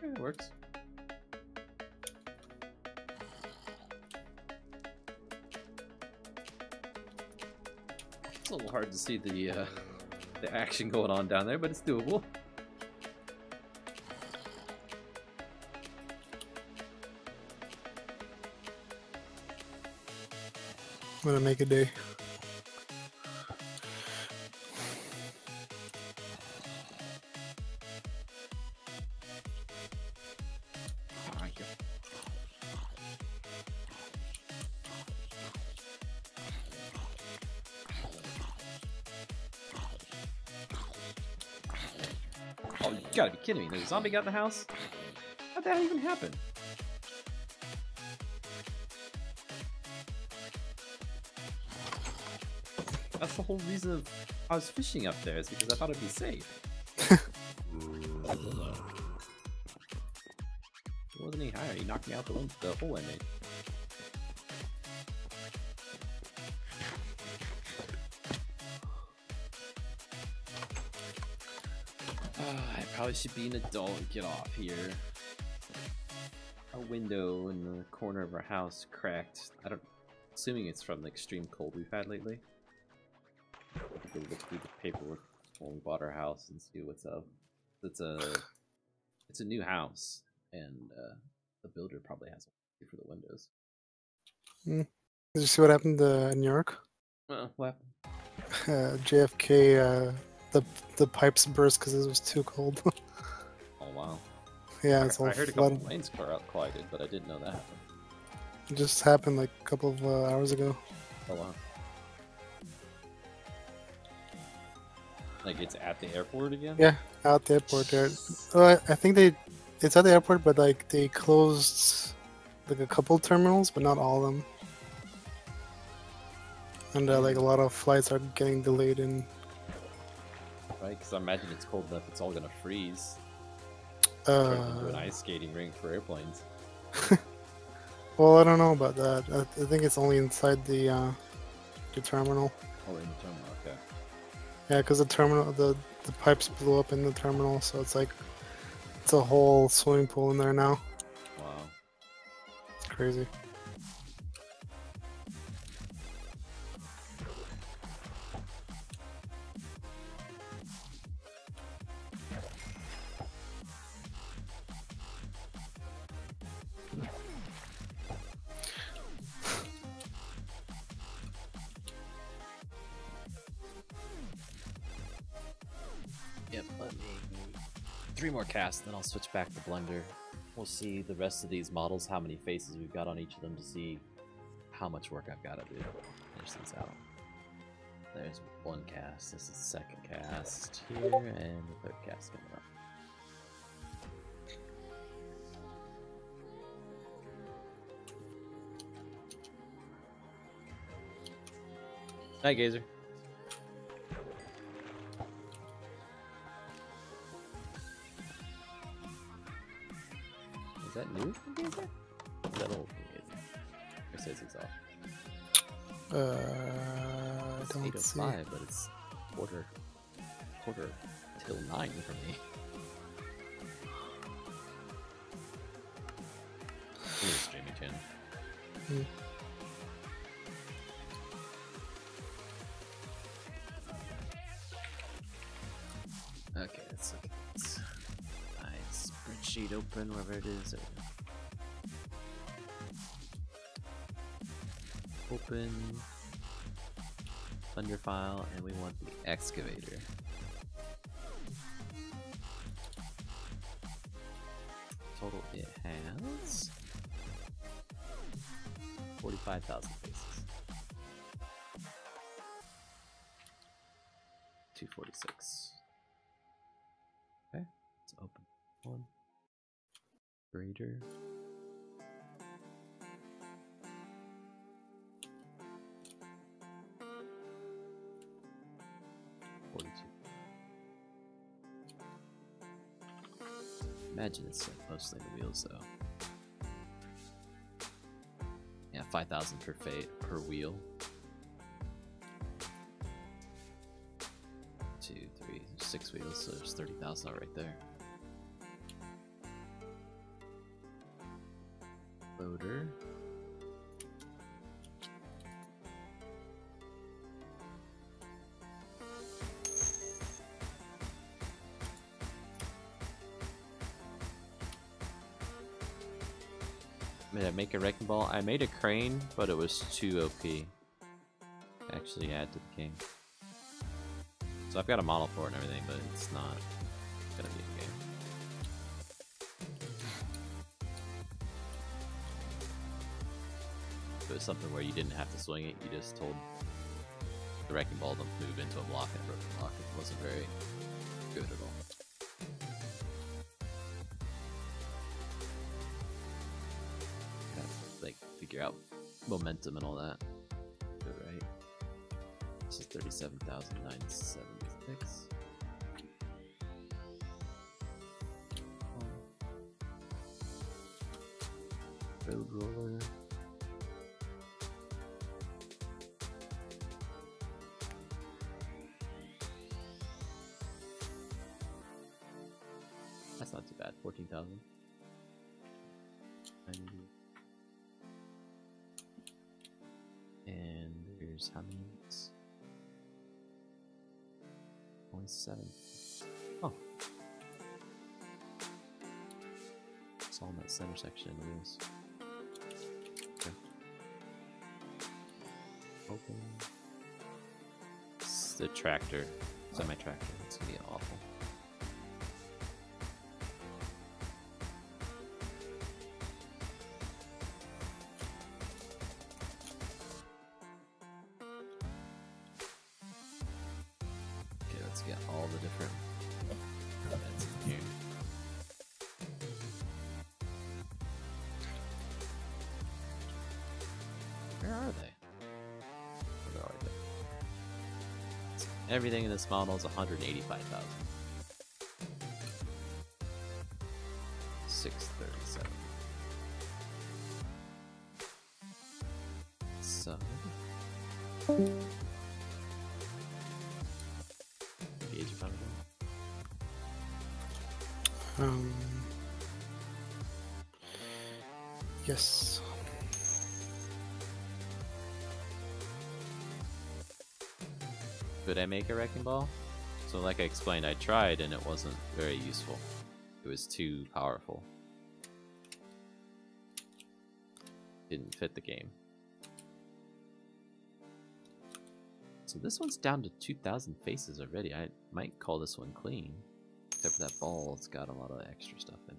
Yeah, it works. It's a little hard to see the action going on down there, but it's doable. I'm gonna make a day. Alright, go. Oh, you gotta be kidding me. There's a zombie got in the house? How'd that even happen? That's the whole reason of I was fishing up there, is because I thought it'd be safe. It wasn't any higher. He knocked me out the hole I made. I probably should be an adult and get off here. Our window in the corner of our house cracked. Assuming it's from the extreme cold we've had lately. We'll look through the paperwork when we bought our house and see what's up. It's a new house, and the builder probably has one for the windows. Did you see what happened in New York? What? JFK, the pipes burst because it was too cold. Oh wow. Yeah, it's all I heard a flooded. couple lanes collided, but I didn't know that happened. It just happened like a couple of hours ago. Oh wow. Like it's at the airport again? Yeah, out the airport there. I think it's at the airport, but like they closed like a couple terminals, but not all of them. And like a lot of flights are getting delayed in. Right, because I imagine it's cold enough, it's all gonna freeze. Turn into an ice skating rink for airplanes. Well, I don't know about that. I think it's only inside the terminal. Oh, in the terminal, okay. Yeah, because the terminal, the pipes blew up in the terminal, so it's like it's a whole swimming pool in there now. Wow. It's crazy. 3 more casts, then I'll switch back to Blender. We'll see the rest of these models, how many faces we've got on each of them to see how much work I've got to do to finish these out. There's 1 cast, this is the 2nd cast here, and the 3rd cast coming up. Hi, Gazer. Is that new from Gazer? Is that old from Gazer? Or says he's off? I don't see. 8:05, but it's quarter till 9 for me. Here's a streaming channel. Hmm. Okay, let's look at this. My spreadsheet open, wherever it is. There we go. Open Thunder file, and we want the excavator. Total it has 45,000 faces. 246. Okay, let's open one. Grader. Imagine it's like mostly the wheels though. Yeah, 5,000 per wheel. 2, 3, 6 wheels, so there's 30,000 right there. Loader. Did I make a wrecking ball? I made a crane, but it was too OP to actually add to the game. So I've got a model for it and everything, but it's not gonna be in the game. If it was something where you didn't have to swing it, you just told the wrecking ball to move into a block and it broke the block. It wasn't very good at all. Figure out momentum and all that. Good, right? This is 37,976. Road roller. That's not too bad. 14,000. And there's how many units? Only 7. Oh. It's all in that center section of the wheels. Okay. Open. It's the tractor. Semi-tractor. It's gonna be awful. Get all the different elements in here. Where are they? Where are they? Everything in this model is 185,000. 637. So. Yes. Could I make a wrecking ball? So like I explained, I tried and it wasn't very useful. It was too powerful. Didn't fit the game. So this one's down to 2,000 faces already. I might call this one clean. Except for that ball, it's got a lot of extra stuff in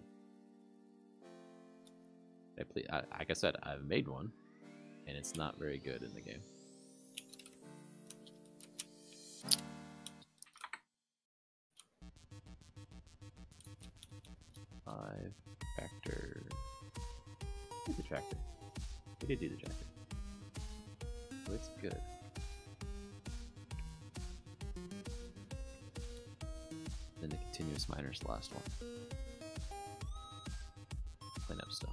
it. Like I said, I've made one, and it's not very good in the game. Tractor. The tractor. We did do the tractor. So it's good. Then the continuous miner's the last one. Clean up stuff.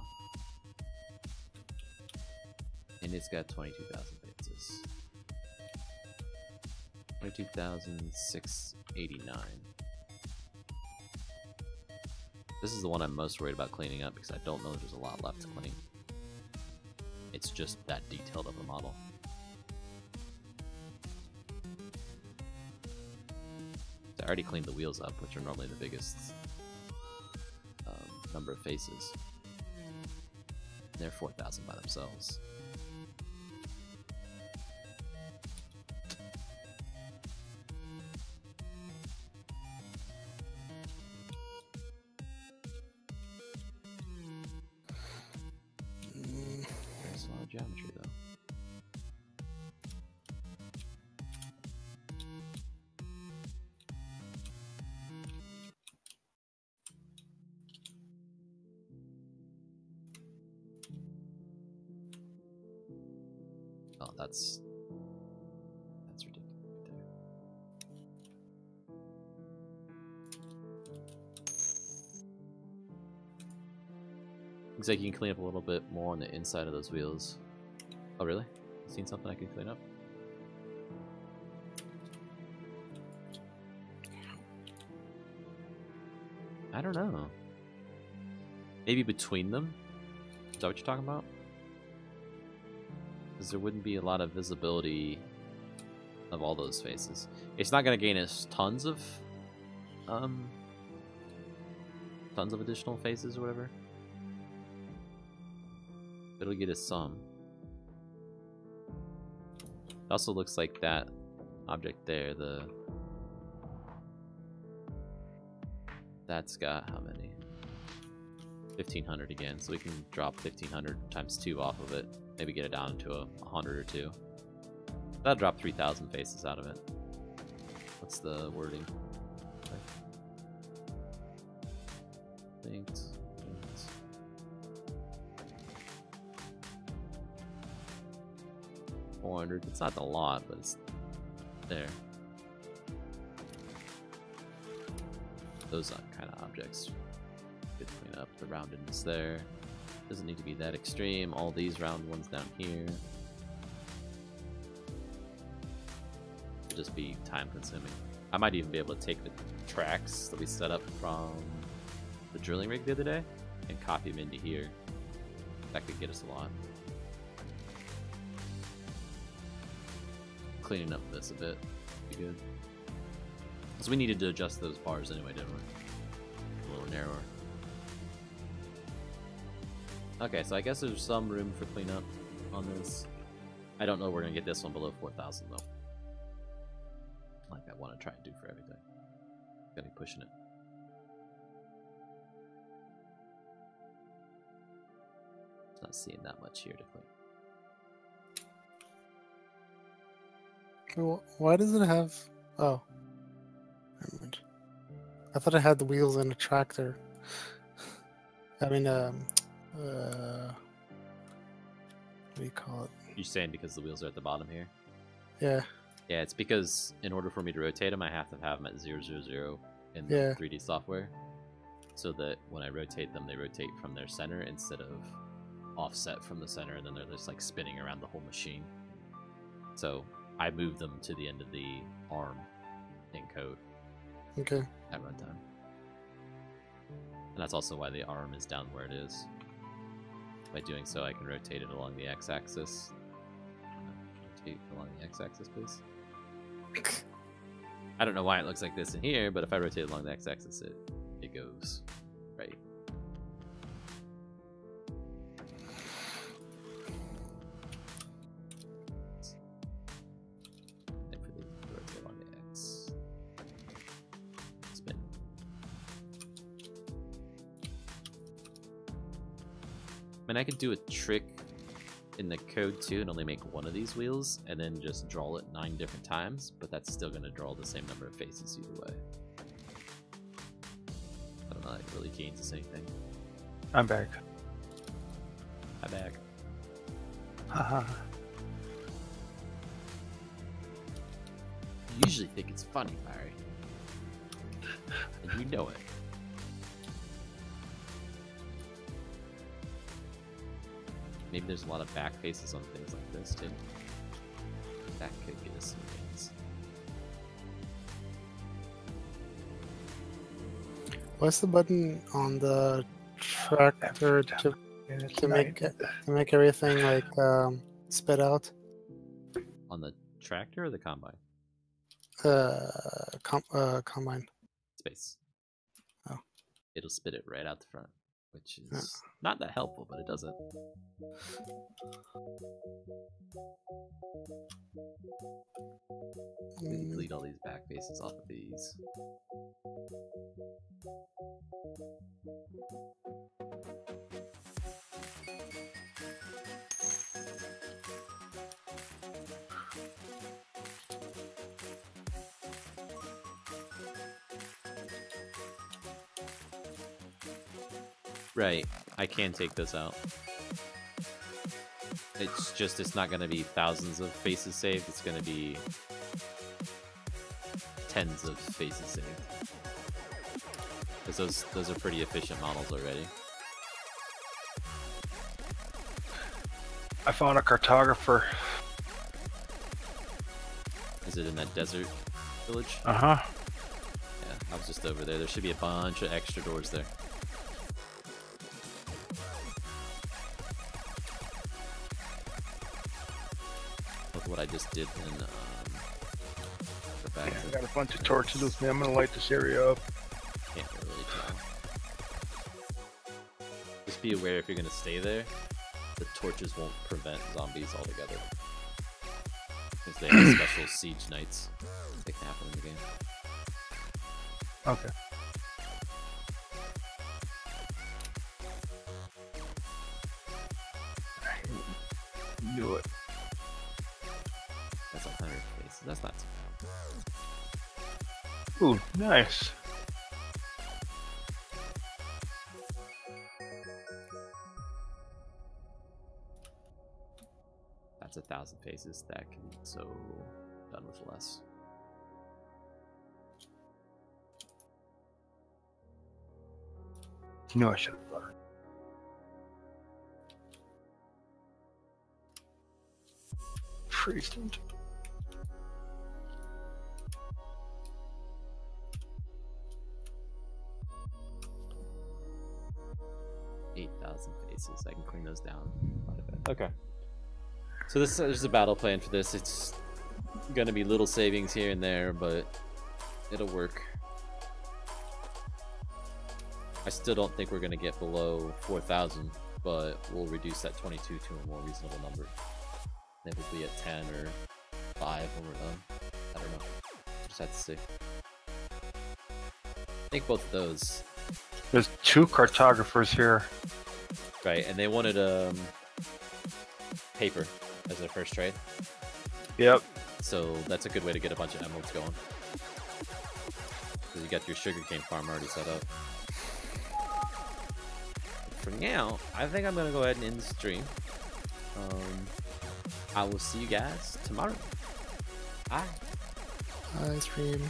And it's got 22,000 faces. 22,689. This is the one I'm most worried about cleaning up because I don't know there's a lot left to clean. It's just that detailed of a model. I already cleaned the wheels up, which are normally the biggest number of faces. They're 4,000 by themselves. There's a lot of geometry though. Oh, that's ridiculous right there. Looks like you can clean up a little bit more on the inside of those wheels. Oh, really? Seen something I can clean up? I don't know. Maybe between them? Is that what you're talking about? Because there wouldn't be a lot of visibility of all those faces. It's not going to gain us tons of additional faces or whatever. It'll get us some. It also looks like that object there, that's got how many? 1,500 again, so we can drop 1,500 times 2 off of it. Maybe get it down to 100 or 2. That'll drop 3,000 faces out of it. What's the wording? Linked. 400. It's not a lot, but it's there. Those kind of objects. Good to clean up. The roundedness there. Doesn't need to be that extreme. All these round ones down here. It'll just be time consuming. I might even be able to take the tracks that we set up from the drilling rig the other day and copy them into here. That could get us a lot. Cleaning up this a bit would be good. Because we needed to adjust those bars anyway, didn't we? A little narrower. Okay, so I guess there's some room for cleanup on this. I don't know we're going to get this one below 4,000 though. Like I want to try and do for everything. Gotta be pushing it. Just not seeing that much here to clean. Well, why does it have... Oh. Never mind. I thought it had the wheels and a tractor. I mean, what do you call it? You're saying because the wheels are at the bottom here? Yeah. Yeah, it's because in order for me to rotate them, I have to have them at 000 in the 3D software. So that when I rotate them, they rotate from their center instead of offset from the center, and then they're just like spinning around the whole machine. So I moved them to the end of the arm in code. Okay. At runtime. And that's also why the arm is down where it is. By doing so, I can rotate it along the x-axis. Rotate along the x-axis, please. I don't know why it looks like this in here, but if I rotate along the x-axis, it goes right. mean, I could do a trick in the code too and only make one of these wheels and then just draw it 9 different times, but that's still going to draw the same number of faces either way. I don't know if it really gains us anything. I'm back. I'm back. Haha. You usually think it's funny, Larry. And you know it. Maybe there's a lot of back faces on things like this too. That could get us some gains. What's the button on the tractor to make everything like spit out? On the tractor or the combine? Combine. Space. Oh. It'll spit it right out the front, which is not that helpful, but it does it. Delete all these back faces off of these. Right, I can take this out. It's just, it's not going to be thousands of faces saved, it's going to be tens of faces saved. Because those are pretty efficient models already. I found a cartographer. Is it in that desert village? Uh-huh. Yeah, I was just over there. There should be a bunch of extra doors there. What I just did in the back. Yeah, I got a bunch of torches with me. I'm gonna light this area up. Can't really tell. Just be aware if you're gonna stay there, the torches won't prevent zombies altogether. Because they have special siege nights that can happen in the game. Okay. Knew it. That's 100 faces. That's not too bad. Ooh, nice. That's 1,000 faces. That can be so done with less. You know I should have learned. Freezed. 8,000 faces. I can clean those down quite a bit. Okay. So there's a battle plan for this. It's gonna be little savings here and there, but it'll work. I still don't think we're gonna get below 4,000, but we'll reduce that 22 to a more reasonable number. Maybe we'll be at 10 or 5 when we're done. I don't know. Just have to see. I think both of those. There's 2 cartographers here. Right, and they wanted paper as their first trade. Yep. So that's a good way to get a bunch of emeralds going. Because you got your sugarcane farm already set up. For now, I think I'm gonna go ahead and end the stream. I will see you guys tomorrow. Bye. Bye, stream.